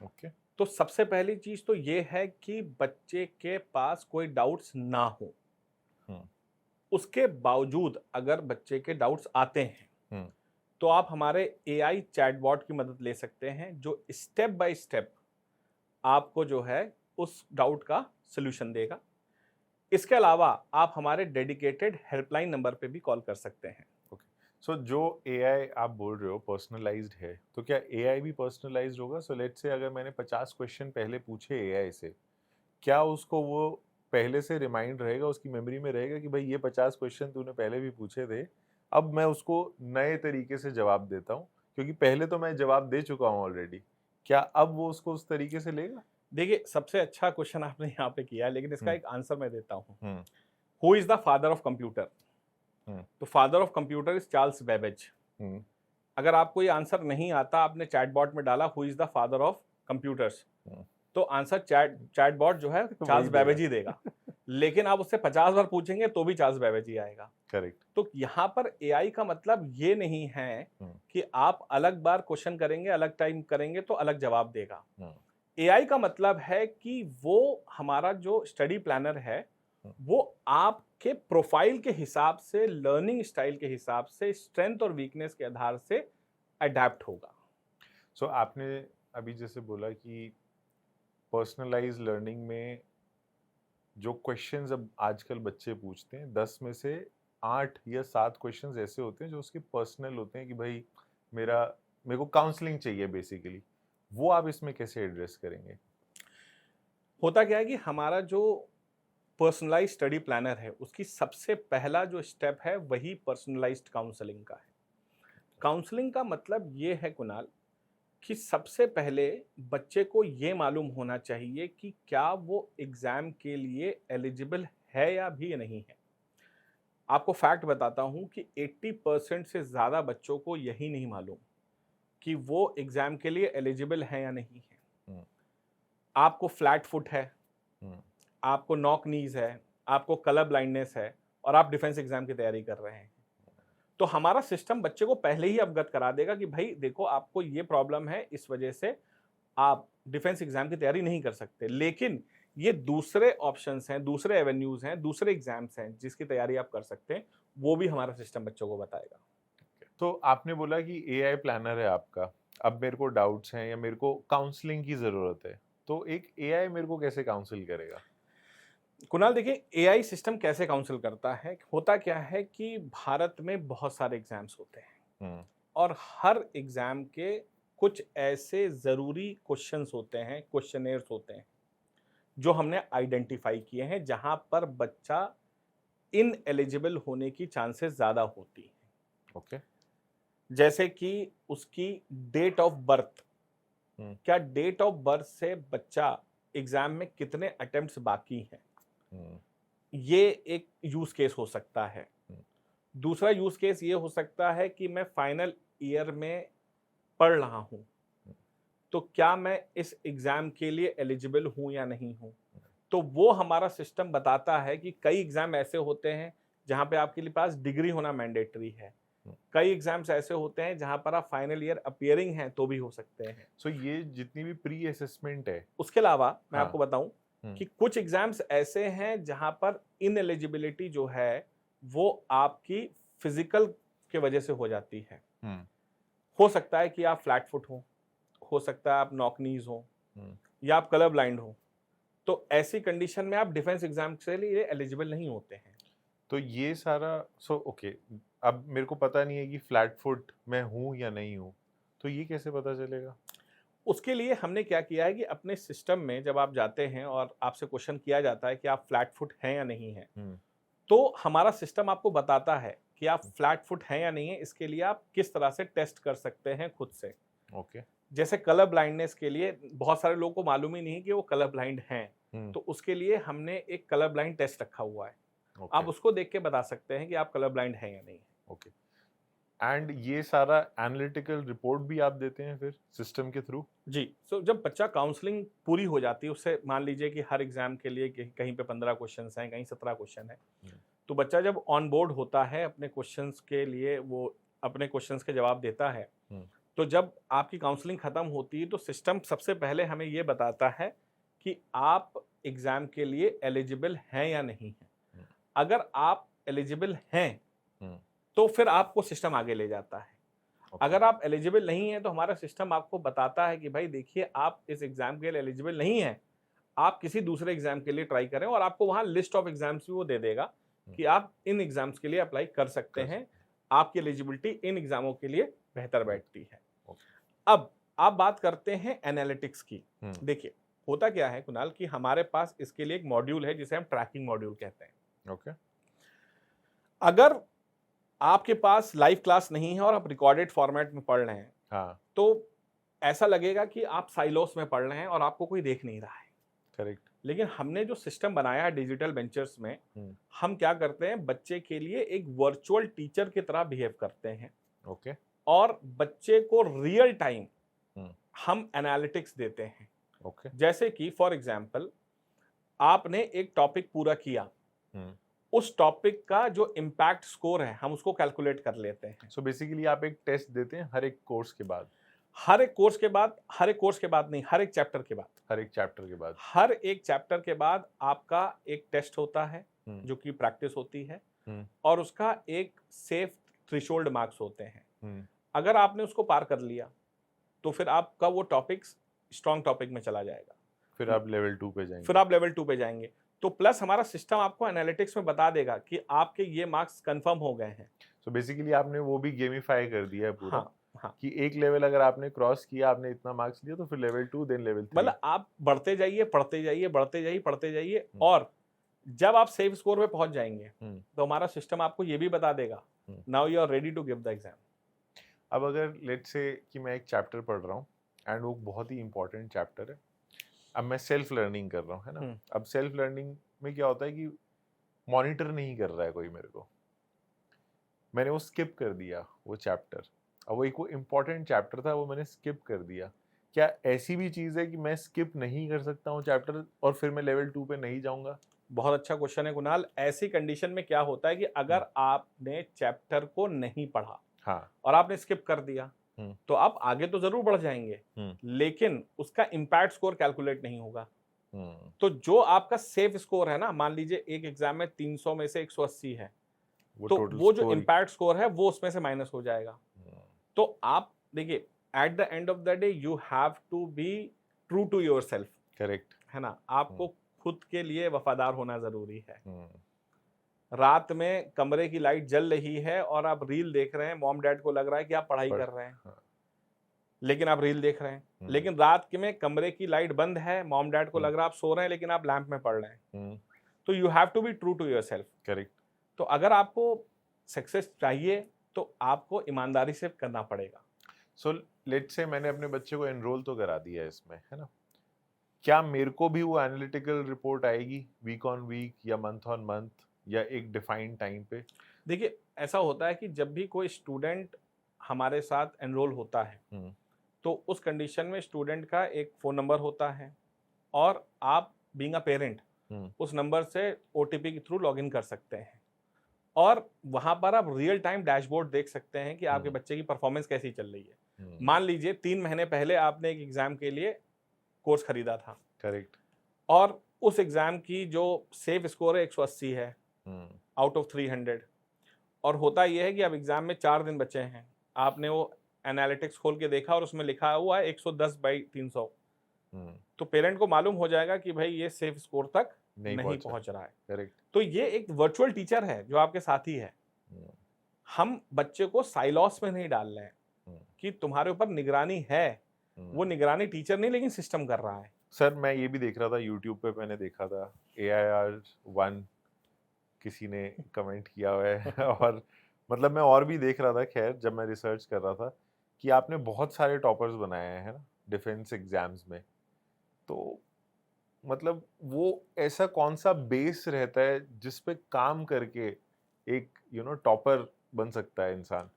ओके। तो सबसे पहली चीज तो ये है कि बच्चे के पास कोई डाउट्स ना हो। हम्म, उसके बावजूद अगर बच्चे के डाउट्स आते हैं हम्म, तो आप हमारे एआई चैटबॉट की मदद ले सकते हैं, जो स्टेप बाय स्टेप आपको जो है उस डाउट का सॉल्यूशन देगा। इसके अलावा आप हमारे डेडिकेटेड हेल्पलाइन नंबर पे भी कॉल कर सकते हैं। ओके। सो जो एआई आप बोल रहे हो पर्सनलाइज्ड है, तो क्या एआई भी पर्सनलाइज्ड होगा? सो लेट्स से अगर मैंने 50 क्वेश्चन पहले पूछे एआई से, क्या उसको वो पहले से रिमाइंड रहेगा, उसकी मेमोरी में रहेगा कि भाई ये 50 क्वेश्चन तूने पहले भी पूछे थे, अब मैं उसको नए तरीके से जवाब देता हूँ क्योंकि पहले तो मैं जवाब दे चुका हूँ ऑलरेडी। क्या अब वो उसको उस तरीके से लेगा? देखिए, सबसे अच्छा क्वेश्चन आपने यहाँ पे किया है, लेकिन इसका हम्म, एक आंसर मैं देता हूँ। Hmm, who is the father of computer? Hmm, तो father of computer is Charles Babbage. Hmm, अगर आपको ये आंसर नहीं आता, आपने चैटबॉट में डाला who is the father of computers, hmm. तो आंसर चैटबॉट जो है वही चार्ल्स बेबेज देगा। ही देगा। लेकिन आप उससे 50 बार पूछेंगे तो भी चार्ल्स बेबेज ही आएगा। करेक्ट। तो यहाँ पर एआई का मतलब ये नहीं है हम्म, कि आप अलग बार क्वेश्चन करेंगे, अलग टाइम करेंगे तो अलग जवाब देगा। हम्म, एआई का मतलब है कि वो हमारा जो स्टडी प्लानर है, हम्म। वो आपके प्रोफाइल के हिसाब से, लर्निंग स्टाइल के हिसाब से, स्ट्रेंथ और वीकनेस के आधार से अडेप्ट होगा। सो आपने अभी जैसे बोला कि पर्सनलाइज लर्निंग में जो क्वेश्चंस अब आजकल बच्चे पूछते हैं, 10 में से 8 या 7 क्वेश्चंस ऐसे होते हैं जो उसके पर्सनल होते हैं कि भाई मेरा मेरे को काउंसलिंग चाहिए बेसिकली। वो आप इसमें कैसे एड्रेस करेंगे? होता क्या है कि हमारा जो पर्सनलाइज स्टडी प्लानर है, उसकी सबसे पहला जो स्टेप है वही पर्सनलाइज्ड काउंसलिंग का है। काउंसलिंग का मतलब ये है कुणाल, कि सबसे पहले बच्चे को ये मालूम होना चाहिए कि क्या वो एग्जाम के लिए एलिजिबल है या भी नहीं है। आपको फैक्ट बताता हूं कि 80% से ज़्यादा बच्चों को यही नहीं मालूम कि वो एग्जाम के लिए एलिजिबल है या नहीं है। हम्म, आपको फ्लैट फुट है, हम्म, आपको नॉक नीज है, आपको कलर ब्लाइंडनेस है, और आप डिफेंस एग्जाम की तैयारी कर रहे हैं। तो हमारा सिस्टम बच्चे को पहले ही अवगत करा देगा कि भाई देखो, आपको ये प्रॉब्लम है, इस वजह से आप डिफेंस एग्जाम की तैयारी नहीं कर सकते। लेकिन ये दूसरे ऑप्शंस हैं, दूसरे एवेन्यूज हैं, दूसरे एग्जाम्स हैं जिसकी तैयारी आप कर सकते हैं, वो भी हमारा सिस्टम बच्चों को बताएगा। तो आपने बोला कि एआई प्लानर है आपका, अब मेरे को डाउट्स हैं या मेरे को काउंसलिंग की ज़रूरत है, तो एक एआई मेरे को कैसे काउंसिल करेगा? कुणाल देखिए, एआई सिस्टम कैसे काउंसिल करता है, होता क्या है कि भारत में बहुत सारे एग्जाम्स होते हैं, हम्म, और हर एग्जाम के कुछ ऐसे ज़रूरी क्वेश्चंस होते हैं, क्वेश्चनेयर्स होते हैं, जो हमने आइडेंटिफाई किए हैं जहां पर बच्चा इन एलिजिबल होने की चांसेस ज़्यादा होती है। ओके। जैसे कि उसकी डेट ऑफ बर्थ, हम्म, क्या डेट ऑफ बर्थ से बच्चा एग्जाम में कितने अटेम्प्ट्स बाकी हैं, हम्म, ये एक यूज केस हो सकता है। हम्म, दूसरा यूज केस ये हो सकता है कि मैं फाइनल ईयर में पढ़ रहा हूं, तो क्या मैं इस एग्जाम के लिए एलिजिबल हूं या नहीं हूं। तो वो हमारा सिस्टम बताता है कि कई एग्जाम ऐसे होते हैं जहां पे आपके लिए पास डिग्री होना मैंडेटरी है, हम्म। कई एग्जाम्स ऐसे होते हैं जहां पर आप फाइनल ईयर अपियरिंग हैं तो भी हो सकते हैं। सो ये जितनी भी प्री असेसमेंट है। उसके अलावा मैं हाँ। आपको बताऊं हम्म, कि कुछ एग्जाम्स ऐसे हैं जहां पर इनएलिजिबिलिटी जो है वो आपकी फिजिकल के वजह से हो जाती है। हम्म, हो सकता है कि आप फ्लैट फुट हो सकता है आप नॉक नीज हो, हम्म। या आप कलर ब्लाइंड हो। तो ऐसी कंडीशन में आप डिफेंस एग्जाम के लिए एलिजिबल नहीं होते हैं। तो ये सारा सो ओके, अब मेरे को पता नहीं है कि फ्लैट फुट मैं हूँ या नहीं हूँ, तो ये कैसे पता चलेगा? उसके लिए हमने क्या किया है कि अपने सिस्टम में जब आप जाते हैं और आपसे क्वेश्चन किया जाता है कि आप फ्लैट फुट हैं या नहीं हैं, हम्म, तो हमारा सिस्टम आपको बताता है कि आप फ्लैट फुट हैं या नहीं है। इसके लिए आप किस तरह से टेस्ट कर सकते हैं खुद से। ओके। जैसे कलर ब्लाइंडनेस के लिए बहुत सारे लोगों को मालूम ही नहीं कि वो कलर ब्लाइंड हैं, हम्म, तो उसके लिए हमने एक कलर ब्लाइंड टेस्ट रखा हुआ है। ओके। आप उसको देख के बता सकते हैं कि आप कलर ब्लाइंड हैं या नहीं। ओके। एंड ये सारा एनालिटिकल रिपोर्ट भी आप देते हैं फिर सिस्टम के थ्रू? जी, सो जब बच्चा काउंसलिंग पूरी हो जाती है, उससे मान लीजिए कि हर एग्जाम के लिए कहीं पे 15 क्वेश्चंस हैं, कहीं 17 क्वेश्चन है, तो बच्चा जब ऑन बोर्ड होता है अपने क्वेश्चंस के लिए, वो अपने क्वेश्चंस के जवाब देता है, तो जब आपकी काउंसलिंग खत्म होती है तो सिस्टम सबसे पहले हमें ये बताता है कि आप एग्जाम के लिए एलिजिबल हैं या नहीं हैं। अगर आप एलिजिबल हैं तो फिर आपको सिस्टम आगे ले जाता है। अगर आप एलिजिबल नहीं हैं तो हमारा सिस्टम आपको बताता है कि भाई देखिए, आप इस एग्जाम के लिए एलिजिबल नहीं हैं, आप किसी दूसरे एग्जाम के लिए ट्राई करें, और आपको वहां लिस्ट ऑफ एग्जाम्स भी वो दे देगा कि आप इन एग्जाम्स के लिए अप्लाई कर सकते हैं, आपकी एलिजिबिलिटी इन एग्जामों के लिए बेहतर बैठती है। अब आप बात करते हैं एनालिटिक्स की। देखिए, होता क्या है कुणाल कि हमारे पास इसके लिए एक मॉड्यूल है जिसे हम ट्रैकिंग मॉड्यूल कहते हैं। ओके। अगर आपके पास लाइव क्लास नहीं है और आप रिकॉर्डेड फॉर्मेट में पढ़ रहे हैं, हाँ, तो ऐसा लगेगा कि आप साइलोस में पढ़ रहे हैं और आपको कोई देख नहीं रहा है। करेक्ट। लेकिन हमने जो सिस्टम बनाया है डिजिटल वेंचर्स में, हम क्या करते हैं, बच्चे के लिए एक वर्चुअल टीचर की तरह बिहेव करते हैं। ओके। और बच्चे को रियल टाइम हम एनालिटिक्स देते हैं। ओके। जैसे कि फॉर एग्जांपल, आपने एक टॉपिक पूरा किया, उस टॉपिक का जो इम्पैक्ट स्कोर है हम उसको कैलकुलेट कर लेते हैं। सो बेसिकली आप एक टेस्ट देते हैं हर एक कोर्स के बाद? हर एक कोर्स के बाद नहीं, हर एक चैप्टर के बाद। हर एक चैप्टर के बाद? हर एक चैप्टर के बाद आपका एक टेस्ट होता है जो कि प्रैक्टिस होती है, और उसका एक सेफ थ्रेशोल्ड मार्क्स होते हैं। अगर आपने उसको पार कर लिया तो फिर आपका वो टॉपिक स्ट्रॉन्ग टॉपिक में चला जाएगा। फिर आप लेवल 2 पे जाएंगे? फिर आप लेवल 2 पे जाएंगे। तो प्लस हमारा सिस्टम आपको एनालिटिक्स में बता देगा कि आपके ये मार्क्स कंफर्म हो गए हैं। सो बेसिकली आपने वो भी गेमिफाई कर दिया है पूरा। हाँ। कि एक लेवल अगर आपने क्रॉस किया, आपने इतना मार्क्स लिया, तो फिर लेवल 2 देन लेवल 3। मतलब आप बढ़ते जाइए, पढ़ते जाइए, बढ़ते जाइए, पढ़ते जाइए, और जब आप सेफ स्कोर पे पहुंच जाएंगे तो हमारा सिस्टम आपको ये भी बता देगा, now you are ready to give the exam. अब अगर लेट्स से कि मैं एक चैप्टर पढ़ रहा हूँ एंड वो बहुत ही इंपॉर्टेंट चैप्टर है, अब मैं सेल्फ लर्निंग कर रहा हूँ, है ना? अब सेल्फ लर्निंग में क्या होता है कि मॉनिटर नहीं कर रहा है कोई मेरे को, मैंने वो स्किप कर दिया वो चैप्टर, अब वो एक वो इम्पॉर्टेंट चैप्टर था, वो मैंने स्किप कर दिया। क्या ऐसी भी चीज़ है कि मैं स्किप नहीं कर सकता हूँ चैप्टर और फिर मैं लेवल 2 पे नहीं जाऊंगा? बहुत अच्छा क्वेश्चन है कुणाल। ऐसी कंडीशन में क्या होता है कि अगर आपने चैप्टर को नहीं पढ़ा, हाँ, और आपने स्किप कर दिया, तो आप आगे तो जरूर बढ़ जाएंगे, लेकिन उसका इम्पैक्ट स्कोर कैलकुलेट नहीं होगा। तो जो आपका सेफ स्कोर है ना, मान लीजिए एक एग्जाम में 300 में से 180 है, तो वो जो इम्पैक्ट स्कोर है वो उसमें से माइनस हो जाएगा। तो आप देखिए, at the end of the day you have to be true to yourself. Correct है ना? आपको खुद के लिए वफादार होना जरूरी है। रात में कमरे की लाइट जल रही है और आप रील देख रहे हैं, मॉम डैड को लग रहा है कि आप पढ़ाई कर रहे हैं, लेकिन आप रील देख रहे हैं। लेकिन रात में कमरे की लाइट बंद है, मॉम डैड को लग रहा है आप सो रहे हैं, लेकिन आप लैंप में पढ़ रहे हैं। तो you have to be true to yourself. Correct. तो अगर आपको सक्सेस चाहिए तो आपको ईमानदारी से करना पड़ेगा। सो लेट्स से मैंने अपने बच्चे को एनरोल तो करा दिया है इसमें, है ना? क्या मेरे को भी वो एनालिटिकल रिपोर्ट आएगी वीक ऑन वीक या मंथ ऑन मंथ या एक डिफाइंड टाइम पे? देखिए, ऐसा होता है कि जब भी कोई स्टूडेंट हमारे साथ एनरोल होता है तो उस कंडीशन में स्टूडेंट का एक फ़ोन नंबर होता है, और आप बीइंग अ पेरेंट उस नंबर से ओटीपी के थ्रू लॉगिन कर सकते हैं, और वहां पर आप रियल टाइम डैशबोर्ड देख सकते हैं कि आपके बच्चे की परफॉर्मेंस कैसी चल रही है। मान लीजिए 3 महीने पहले आपने एक एग्जाम के लिए कोर्स खरीदा था। करेक्ट। और उस एग्जाम की जो सेफ स्कोर है 180 है आउट ऑफ 300, और होता यह है कि अब एग्जाम में 4 दिन बचे हैं, आपने वो एनालिटिक्स खोल के देखा और उसमें लिखा हुआ है 110/300, तो पेरेंट को मालूम हो जाएगा कि भाई ये सेफ स्कोर तक नहीं पहुंच रहा है। करेक्ट। तो ये एक वर्चुअल टीचर है जो आपके साथी है। हम बच्चे को साइलॉस में नहीं डाल रहे हैं कि तुम्हारे ऊपर निगरानी है, वो निगरानी टीचर नहीं लेकिन सिस्टम कर रहा है। सर मैं ये भी देख रहा था यूट्यूब पे, मैंने देखा था AIR1 किसी ने कमेंट किया हुआ है और मतलब मैं और भी देख रहा था, खैर जब मैं रिसर्च कर रहा था, कि आपने बहुत सारे टॉपर्स बनाए हैं, है ना, डिफेंस एग्जाम्स में। तो मतलब वो ऐसा कौन सा बेस रहता है जिस पे काम करके एक टॉपर बन सकता है इंसान?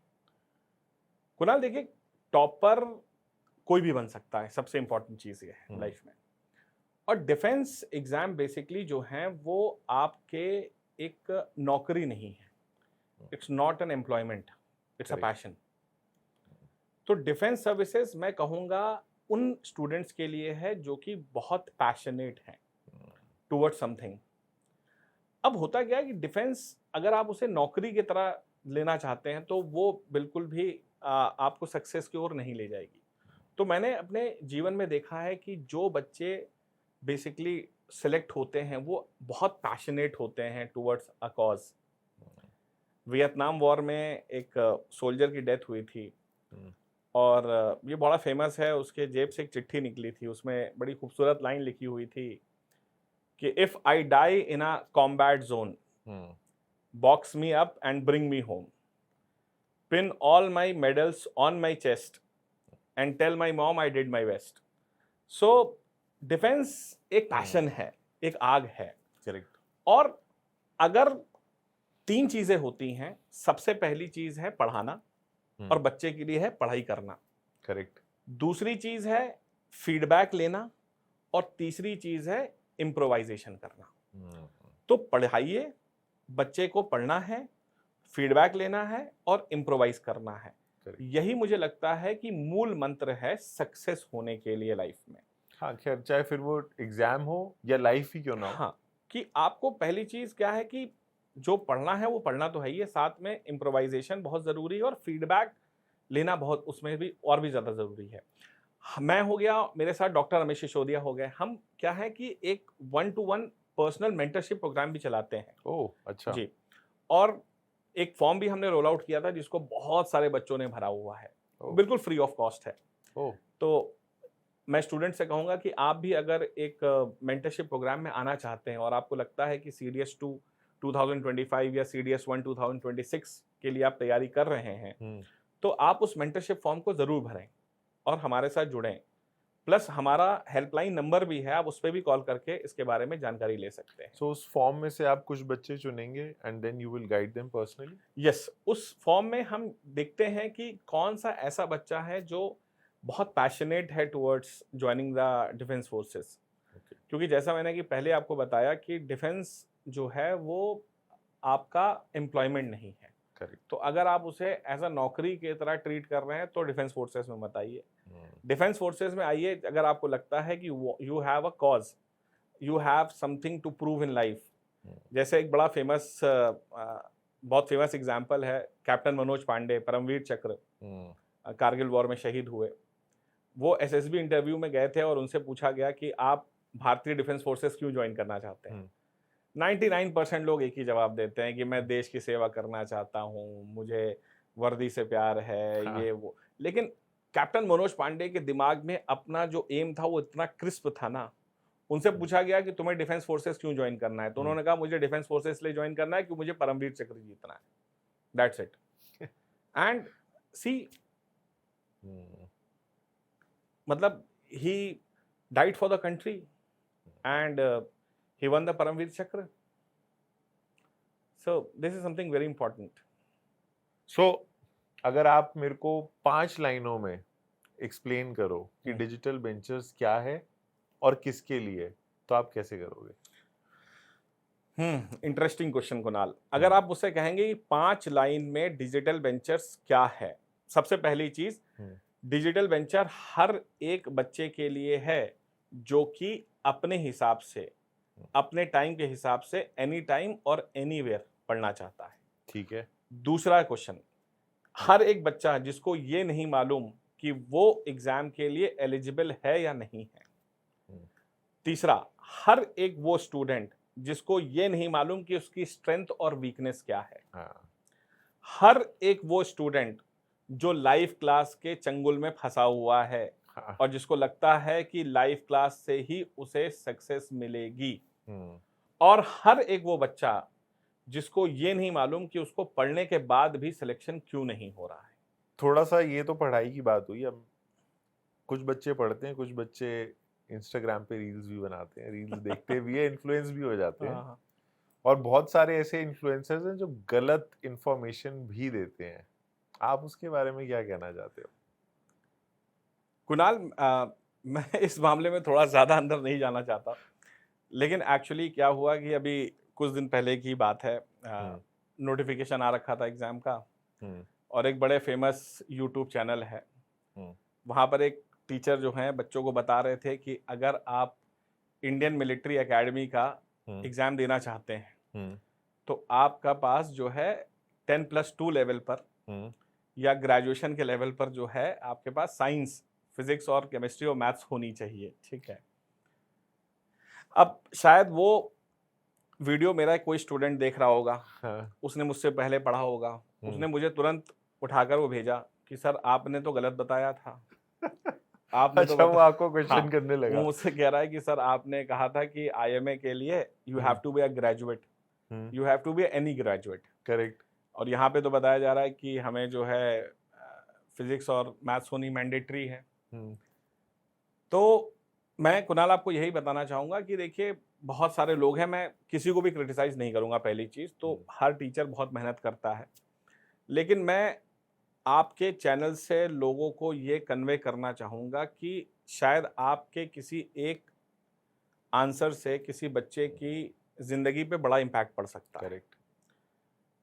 कुणाल देखिए, टॉपर कोई भी बन सकता है, सबसे इंपॉर्टेंट चीज ये है लाइफ में। और डिफेंस एग्जाम बेसिकली जो है वो आपके एक नौकरी नहीं है, it's not an employment, it's a Correct. Passion. तो डिफेंस सर्विसेज मैं कहूँगा उन स्टूडेंट्स के लिए है जो कि बहुत पैशनेट हैं टुवर्ड्स समथिंग। अब होता क्या है कि डिफेंस अगर आप उसे नौकरी की तरह लेना चाहते हैं तो वो बिल्कुल भी आपको सक्सेस की ओर नहीं ले जाएगी। तो मैंने अपने जीवन में देखा है कि जो बच्चे बेसिकली सिलेक्ट होते हैं वो बहुत पैशनेट होते हैं towards a cause. Vietnam war में एक सोल्जर की डेथ हुई थी हम्म, और ये बड़ा फेमस है, उसके जेब से एक चिट्ठी निकली थी, उसमें बड़ी खूबसूरत लाइन लिखी हुई थी कि if I die in a combat zone, hmm, box me up and bring me home, pin all my medals on my chest and tell my mom I did my best. So defence एक passion है, एक आग है। Correct. और अगर 3 चीजें होती हैं, सबसे पहली चीज है पढ़ाना और बच्चे के लिए है पढ़ाई करना। Correct. दूसरी चीज है फीडबैक लेना और तीसरी चीज है इम्प्रोवाइजेशन करना। हम्म, तो पढ़ाइए, बच्चे को पढ़ना है, फीडबैक लेना है और इम्प्रोवाइज करना है। Correct. यही मुझे लगता है कि मूल मंत्र है सक्सेस होने के लिए लाइफ में। हाँ, खैर चाहे फिर वो एग्जाम हो या लाइफ ही क्यों ना हो। हाँ, कि आपको पहली चीज क्या है कि जो पढ़ना है वो पढ़ना तो है ही है, साथ में इम्प्रोवाइजेशन बहुत जरूरी है और फीडबैक लेना बहुत उसमें भी और भी ज्यादा जरूरी है। मैं हो गया, मेरे साथ डॉक्टर रमेश सिसोदिया हो गए, हम क्या है कि एक 1-to-1 पर्सनल मेंटरशिप प्रोग्राम भी चलाते हैं। ओह, अच्छा। जी। और एक फॉर्म भी हमने रोल आउट किया था जिसको बहुत सारे बच्चों ने भरा हुआ है, ओह, बिल्कुल फ्री ऑफ कॉस्ट है। ओह, तो मैं स्टूडेंट से कहूंगा कि आप भी अगर एक मेंटरशिप प्रोग्राम में आना चाहते हैं और आपको लगता है कि सीडीएस 2 2025 या सीडीएस 1 2026 के लिए आप तैयारी कर रहे हैं, तो आप उस मेंटरशिप फॉर्म को जरूर भरें और हमारे साथ जुड़ें। प्लस हमारा हेल्पलाइन नंबर भी है, आप उस पर भी कॉल करके इसके बारे में जानकारी ले सकते हैं। सो उस फॉर्म में से आप कुछ बच्चे चुनेंगे and then you will guide them personally. Yes, उस फॉर्म में हम देखते हैं कि कौन सा ऐसा बच्चा है जो बहुत पैशनेट है towards joining the defence forces. क्योंकि जैसा मैंने कि पहले आपको बताया कि डिफेंस जो है वो आपका एम्प्लॉयमेंट नहीं है। करेक्ट। तो अगर आप उसे एज अ नौकरी की तरह ट्रीट कर रहे हैं तो डिफेंस फोर्सेस में मत आइए। डिफेंस फोर्सेस में आइए अगर आपको लगता है कि you have a cause, you have something to prove in life. जैसे एक बड़ा फेमस बहुत फेमस एग्जाम्पल है कैप्टन मनोज पांडे, परमवीर चक्र, कारगिल वॉर में शहीद हुए। वो एसएसबी इंटरव्यू में गए थे और उनसे पूछा गया कि आप भारतीय डिफेंस फोर्सेस क्यों ज्वाइन करना चाहते हैं। 99% लोग एक ही जवाब देते हैं कि मैं देश की सेवा करना चाहता हूँ, मुझे वर्दी से प्यार है, हाँ। ये वो। लेकिन कैप्टन मनोज पांडे के दिमाग में अपना जो एम था वो इतना क्रिस्प था ना। उनसे पूछा गया कि तुम्हें डिफेंस फोर्सेस क्यों ज्वाइन करना है, तो उन्होंने कहा मुझे डिफेंस फोर्सेस इसलिए ज्वाइन करना है कि मुझे परमवीर चक्र जीतना है। That's it. एंड सी, मतलब he died for the country and he won the Paramveer Chakra. So this is something very important. सो अगर आप मेरे को 5 लाइनों में एक्सप्लेन करो कि डिजिटल वेंचर्स क्या है और किसके लिए, तो आप कैसे करोगे? Interesting question Kunal. अगर आप मुझसे कहेंगे कि 5 लाइन में डिजिटल वेंचर्स क्या है, सबसे पहली चीज, डिजिटल वेंचर हर एक बच्चे के लिए है जो कि अपने हिसाब से, अपने टाइम के हिसाब से एनी टाइम और एनीवेयर पढ़ना चाहता है। ठीक है। दूसरा क्वेश्चन, हर एक बच्चा जिसको ये नहीं मालूम कि वो एग्जाम के लिए एलिजिबल है या नहीं है। तीसरा, हर एक वो स्टूडेंट जिसको ये नहीं मालूम कि उसकी स्ट्रेंथ और वीकनेस क्या है। हर एक वो स्टूडेंट जो लाइव क्लास के चंगुल में फंसा हुआ है और जिसको लगता है कि लाइव क्लास से ही उसे सक्सेस मिलेगी। और हर एक वो बच्चा जिसको ये नहीं मालूम कि उसको पढ़ने के बाद भी सिलेक्शन क्यों नहीं हो रहा है। थोड़ा सा ये तो पढ़ाई की बात हुई, अब कुछ बच्चे पढ़ते हैं, कुछ बच्चे इंस्टाग्राम पे रील्स भी बनाते हैं, रील्स देखते भी है, इन्फ्लुएंस भी हो जाते हैं। और बहुत सारे ऐसे इन्फ्लुएंसर्स हैं जो गलत इंफॉर्मेशन भी देते हैं आप उसके बारे में क्या कहना चाहते हो? कुणाल, मैं इस मामले में थोड़ा ज़्यादा अंदर नहीं जाना चाहता, लेकिन एक्चुअली क्या हुआ कि अभी कुछ दिन पहले की बात है, हम्म, नोटिफिकेशन आ रखा था एग्ज़ाम का, हम्म, और एक बड़े फेमस यूट्यूब चैनल है, हम्म, वहाँ पर एक टीचर जो हैं बच्चों को बता रहे थे कि अगर आप इंडियन मिलिट्री एकेडमी का हम्म, एग्ज़ाम देना चाहते हैं, हम्म, तो आपका पास जो है 10+2 लेवल पर हम्म, या ग्रेजुएशन के लेवल पर जो है आपके पास साइंस, फिजिक्स और केमिस्ट्री और मैथ्स होनी चाहिए, ठीक है। अब शायद वो वीडियो मेरा कोई स्टूडेंट देख रहा होगा, हाँ, उसने मुझसे पहले पढ़ा होगा, हम्म। उसने मुझे तुरंत उठाकर वो भेजा कि सर आपने तो गलत बताया था, आपने तो अच्छा, वो बता आपको हाँ, क्वेश्चन करने वो लगा। मुझसे कह रहा है कि सर आपने कहा था कि आईएमए के लिए you have hmm, to be a graduate, hmm, you have to be any graduate, correct. और यहाँ पे तो बताया जा रहा है कि हमें जो है फिजिक्स और मैथ्स होनी मैंडेटरी है। हम्म, तो मैं कुणाल आपको यही बताना चाहूँगा कि देखिए बहुत सारे लोग हैं, मैं किसी को भी क्रिटिसाइज़ नहीं करूँगा, पहली चीज़ तो हम्म, हर टीचर बहुत मेहनत करता है। लेकिन मैं आपके चैनल से लोगों को ये कन्वे करना चाहूँगा कि शायद आपके किसी एक आंसर से किसी बच्चे की ज़िंदगी पे बड़ा इम्पैक्ट पड़ सकता है। करेक्ट।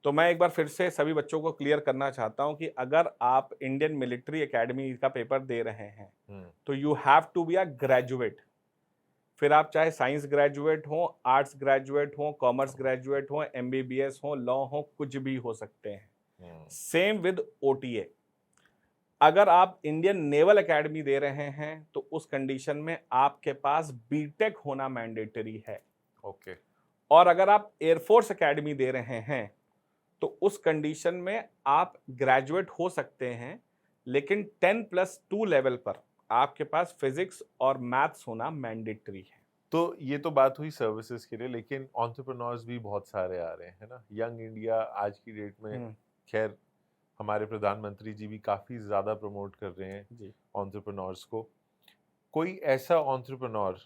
तो मैं एक बार फिर से सभी बच्चों को क्लियर करना चाहता हूँ कि अगर आप इंडियन मिलिट्री एकेडमी का पेपर दे रहे हैं, हम्म, तो you have to be a graduate. फिर आप चाहे साइंस ग्रेजुएट हो, आर्ट्स ग्रेजुएट हो, कॉमर्स ग्रेजुएट हो, एमबीबीएस हो, लॉ हो, कुछ भी हो सकते हैं। Hmm, same with OTA. अगर आप इंडियन नेवल एकेडमी दे रहे हैं तो उस कंडीशन में आपके पास बीटेक होना मैंडेटरी है। ओके। और अगर आप एयरफोर्स एकेडमी दे रहे हैं तो उस कंडीशन में आप ग्रेजुएट हो सकते हैं, लेकिन 10+2 लेवल पर आपके पास फिजिक्स और मैथ्स होना मैंडेटरी है। तो ये तो बात हुई सर्विसेज के लिए, लेकिन एंटरप्रेन्योर्स भी बहुत सारे आ रहे हैं, है ना? यंग इंडिया आज की डेट में, हम्म, खैर, हमारे प्रधानमंत्री जी भी काफ़ी ज़्यादा प्रमोट कर रहे हैं जी। एंटरप्रेन्योर्स को। कोई ऐसा एंटरप्रेन्योर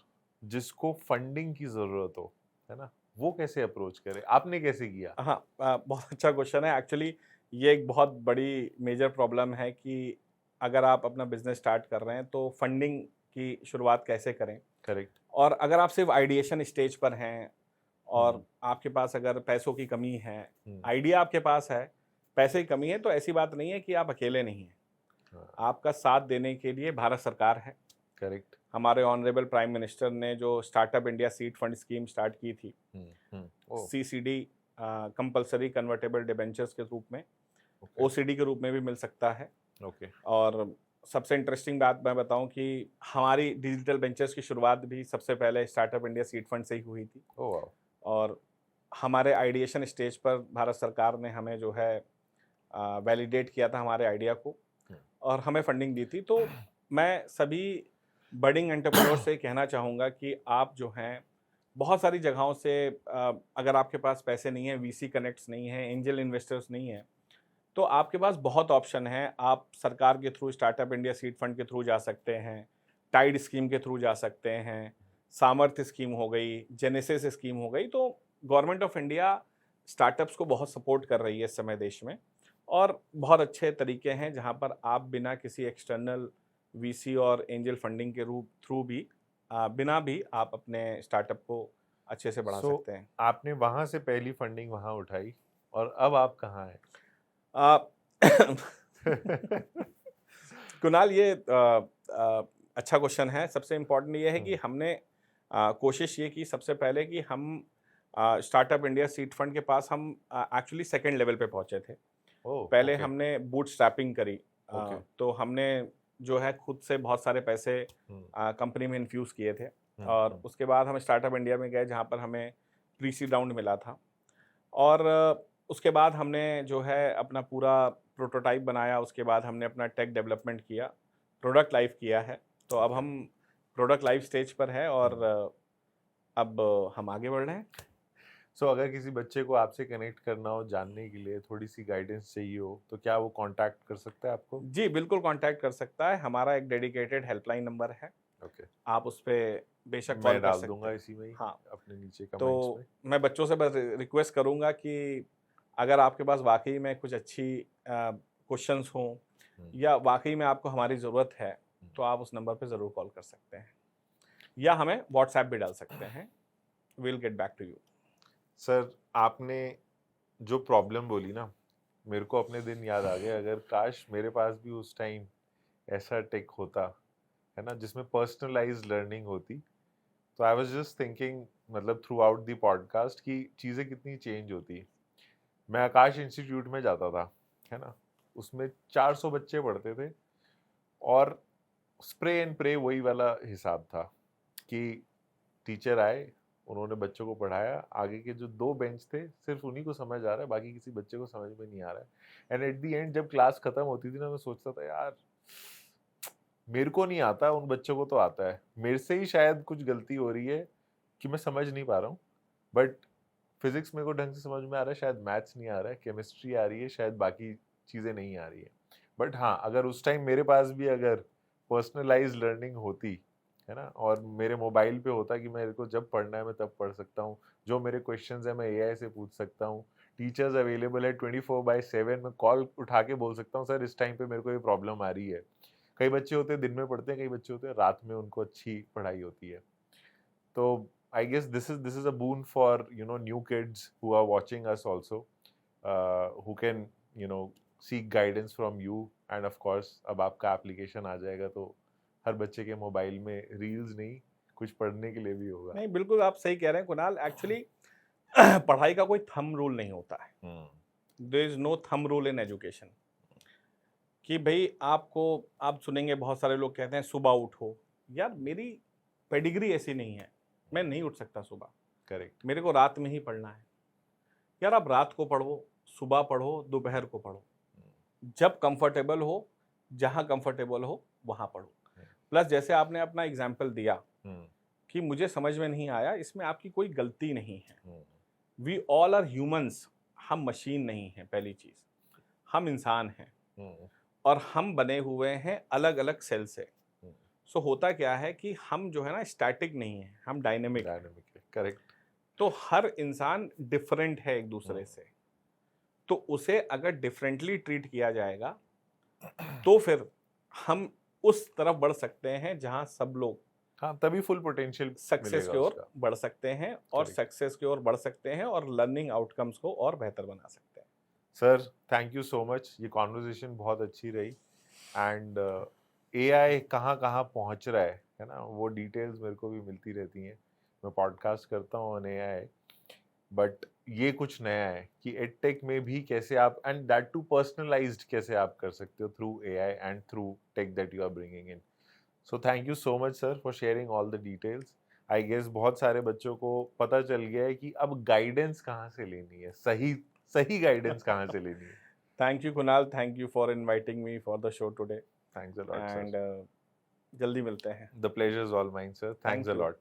जिसको फंडिंग की ज़रूरत हो, है ना? वो कैसे अप्रोच करे? आपने कैसे किया? हाँ, बहुत अच्छा क्वेश्चन है एक्चुअली। ये एक बहुत बड़ी मेजर प्रॉब्लम है कि अगर आप अपना बिजनेस स्टार्ट कर रहे हैं तो फंडिंग की शुरुआत कैसे करें। करेक्ट। और अगर आप सिर्फ आइडिएशन स्टेज पर हैं हुँ, और आपके पास अगर पैसों की कमी है, हुँ, आइडिया आपके पास है, पैसे की कमी है, तो ऐसी बात नहीं है कि आप अकेले नहीं हैं। हाँ, आपका साथ देने के लिए भारत सरकार है। करेक्ट। हमारे ऑनरेबल प्राइम मिनिस्टर ने जो startup India seed fund scheme start की थी, हुँ, हुँ, ओह! सीसीडी, कंपल्सरी कन्वर्टेबल डिबेंचर्स के रूप में, ओके, ओसीडी के रूप में भी मिल सकता है। ओके, और सबसे इंटरेस्टिंग बात मैं बताऊं कि हमारी डिजिटल वेंचर्स की शुरुआत भी सबसे पहले स्टार्टअप इंडिया सीड फंड से ही हुई थी। Oh wow! और हमारे आइडिएशन स्टेज पर भारत सरकार ने हमें जो है वैलिडेट किया था हमारे आइडिया को, हुँ, और हमें फंडिंग दी थी। तो मैं सभी बडिंग एंटरप्रेन्योर से कहना चाहूँगा कि आप जो हैं बहुत सारी जगहों से, अगर आपके पास पैसे नहीं हैं, वीसी कनेक्ट्स नहीं हैं, एंजल इन्वेस्टर्स नहीं हैं, तो आपके पास बहुत ऑप्शन हैं। आप सरकार के through startup India seed fund के थ्रू जा सकते हैं, टाइड स्कीम के थ्रू जा सकते हैं, सामर्थ्य स्कीम हो गई, जेनेसिस स्कीम हो गई। तो गवर्नमेंट ऑफ इंडिया स्टार्टअप्स को बहुत सपोर्ट कर रही है इस समय देश में, और बहुत अच्छे तरीके हैं जहां पर आप बिना किसी एक्सटर्नल वीसी और एंजल फंडिंग के रूप थ्रू भी, बिना भी आप अपने स्टार्टअप को अच्छे से बढ़ा सो सकते हैं। आपने वहाँ से पहली फंडिंग वहाँ उठाई और अब आप कहाँ हैं? आ, कुणाल, ये अच्छा क्वेश्चन है। सबसे इम्पोर्टेंट ये है कि हुँ, हमने कोशिश ये की सबसे पहले कि हम स्टार्टअप इंडिया सीड फंड के पास हम एक्चुअली सेकंड लेवल पे पहुंचे थे। ओह! पहले ओके, हमने बूटस्ट्रैपिंग करी। ओके, तो हमने जो है खुद से बहुत सारे पैसे हुँ, कंपनी में इन्फ्यूज़ किए थे, हुँ, और हुँ, उसके बाद हम स्टार्टअप इंडिया में गए जहाँ पर हमें प्री सीड राउंड मिला था। और उसके बाद हमने जो है अपना पूरा प्रोटोटाइप बनाया, उसके बाद हमने अपना टेक डेवलपमेंट किया, प्रोडक्ट लाइव किया है। तो अब ओके, हम प्रोडक्ट लाइव स्टेज पर हैं, और हुँ। अब हम आगे बढ़ रहे हैं। सो अगर किसी बच्चे को आपसे कनेक्ट करना हो, जानने के लिए थोड़ी-सी गाइडेंस चाहिए हो, तो क्या वो कॉन्टैक्ट कर सकता है आपको? जी, बिल्कुल कॉन्टैक्ट कर सकता है। हमारा एक डेडिकेटेड हेल्पलाइन नंबर है, ओके, आप उस पे बेशक कॉल मैं कर डाल सकते दूँगा हैं। इसी में ही, हाँ, अपने नीचे कमेंट्स तो में। मैं बच्चों से बस रिक्वेस्ट करूँगा कि अगर आपके पास वाक़ई में कुछ अच्छी क्वेश्चंस हों या वाकई में आपको हमारी ज़रूरत है, तो आप उस नंबर पे ज़रूर कॉल कर सकते हैं या हमें व्हाट्सएप भी डाल सकते हैं। Will get back to you. Sir, आपने जो प्रॉब्लम बोली ना, मेरे को अपने दिन याद आ गए। अगर काश मेरे पास भी उस टाइम ऐसा टेक होता, है ना, जिसमें पर्सनलाइज्ड लर्निंग होती, तो आई वाज जस्ट थिंकिंग, मतलब थ्रू आउट द पॉडकास्ट, की चीज़ें कितनी चेंज होती। मैं आकाश इंस्टीट्यूट में जाता था, है ना, उसमें 400 बच्चे पढ़ते थे और स्प्रे एंड प्रे वही वाला हिसाब था कि टीचर आए, उन्होंने बच्चों को पढ़ाया, आगे के जो 2 बेंच थे सिर्फ उन्हीं को समझ आ रहा है, बाकी किसी बच्चे को समझ में नहीं आ रहा है। एंड एट द एंड जब क्लास खत्म होती थी ना, मैं सोचता था यार मेरे को नहीं आता, उन बच्चों को तो आता है, मेरे से ही शायद कुछ गलती हो रही है कि मैं समझ नहीं पा रहा हूँ। बट फिजिक्स मेरे को ढंग से समझ में आ रहा है, शायद मैथ्स नहीं आ रहा है, केमिस्ट्री आ रही है, शायद बाकी चीज़ें नहीं आ रही है। बट हाँ, अगर उस टाइम मेरे पास भी अगर पर्सनलाइज लर्निंग होती, है ना, और मेरे मोबाइल पे होता कि मेरे को जब पढ़ना है मैं तब पढ़ सकता हूँ, जो मेरे क्वेश्चंस है मैं एआई से पूछ सकता हूँ, टीचर्स अवेलेबल है 24/7, मैं कॉल उठा के बोल सकता हूँ सर इस टाइम पे मेरे को ये प्रॉब्लम आ रही है। कई बच्चे होते हैं दिन में पढ़ते हैं, कई बच्चे होते हैं रात में उनको अच्छी पढ़ाई होती है। तो I guess this is a boon for new kids who are watching us also, who can seek guidance from you, and of course अब आपका एप्लीकेशन आ जाएगा तो हर बच्चे के मोबाइल में रील्स नहीं, कुछ पढ़ने के लिए भी होगा। नहीं, बिल्कुल आप सही कह रहे हैं कुणाल। एक्चुअली पढ़ाई का कोई थंब रूल नहीं होता है। There is no thumb rule in education कि भाई आप सुनेंगे बहुत सारे लोग कहते हैं सुबह उठो। यार मेरी पेडिग्री ऐसी नहीं है, मैं नहीं उठ सकता सुबह, करेक्ट। मेरे को रात में ही पढ़ना है। यार आप रात को पढ़ो, सुबह पढ़ो, दोपहर को पढ़ो, जब कंफर्टेबल हो, जहाँ कंफर्टेबल हो वहाँ पढ़ो। प्लस जैसे आपने अपना एग्जाम्पल दिया कि मुझे समझ में नहीं आया, इसमें आपकी कोई गलती नहीं है। वी ऑल आर ह्यूमंस, हम मशीन नहीं हैं। पहली चीज, हम इंसान हैं और हम बने हुए हैं अलग अलग सेल से। सो होता क्या है कि हम जो है ना स्टैटिक नहीं है, हम डायनेमिक हैं। करेक्ट। तो हर इंसान डिफरेंट है एक दूसरे से, तो उसे अगर डिफरेंटली ट्रीट किया जाएगा तो फिर हम उस तरफ बढ़ सकते हैं जहां सब लोग हाँ, तभी फुल पोटेंशियल सक्सेस की ओर बढ़ सकते हैं और Correct. सक्सेस की ओर बढ़ सकते हैं और लर्निंग आउटकम्स को और बेहतर बना सकते हैं। Sir thank you so much, ये कॉन्वर्जेशन बहुत अच्छी रही। एंड एआई कहाँ कहाँ पहुँच रहा है ना, वो डिटेल्स मेरे को भी मिलती रहती हैं। मैं पॉडकास्ट करता हूँ ऑन एआई, बट ये कुछ नया है कि एडटेक में भी कैसे आप, एंड दैट टू पर्सनलाइज्ड, कैसे आप कर सकते हो through AI and through tech that you are bringing in. So thank you so much sir for sharing all the details. I guess बहुत सारे बच्चों को पता चल गया है कि अब गाइडेंस कहाँ से लेनी है, सही सही गाइडेंस कहाँ से लेनी है। Thank you Kunal, thank you for inviting me for the show today thanks a lot and sir. जल्दी मिलते हैं। The pleasure is all mine sir, thanks a you. Lot.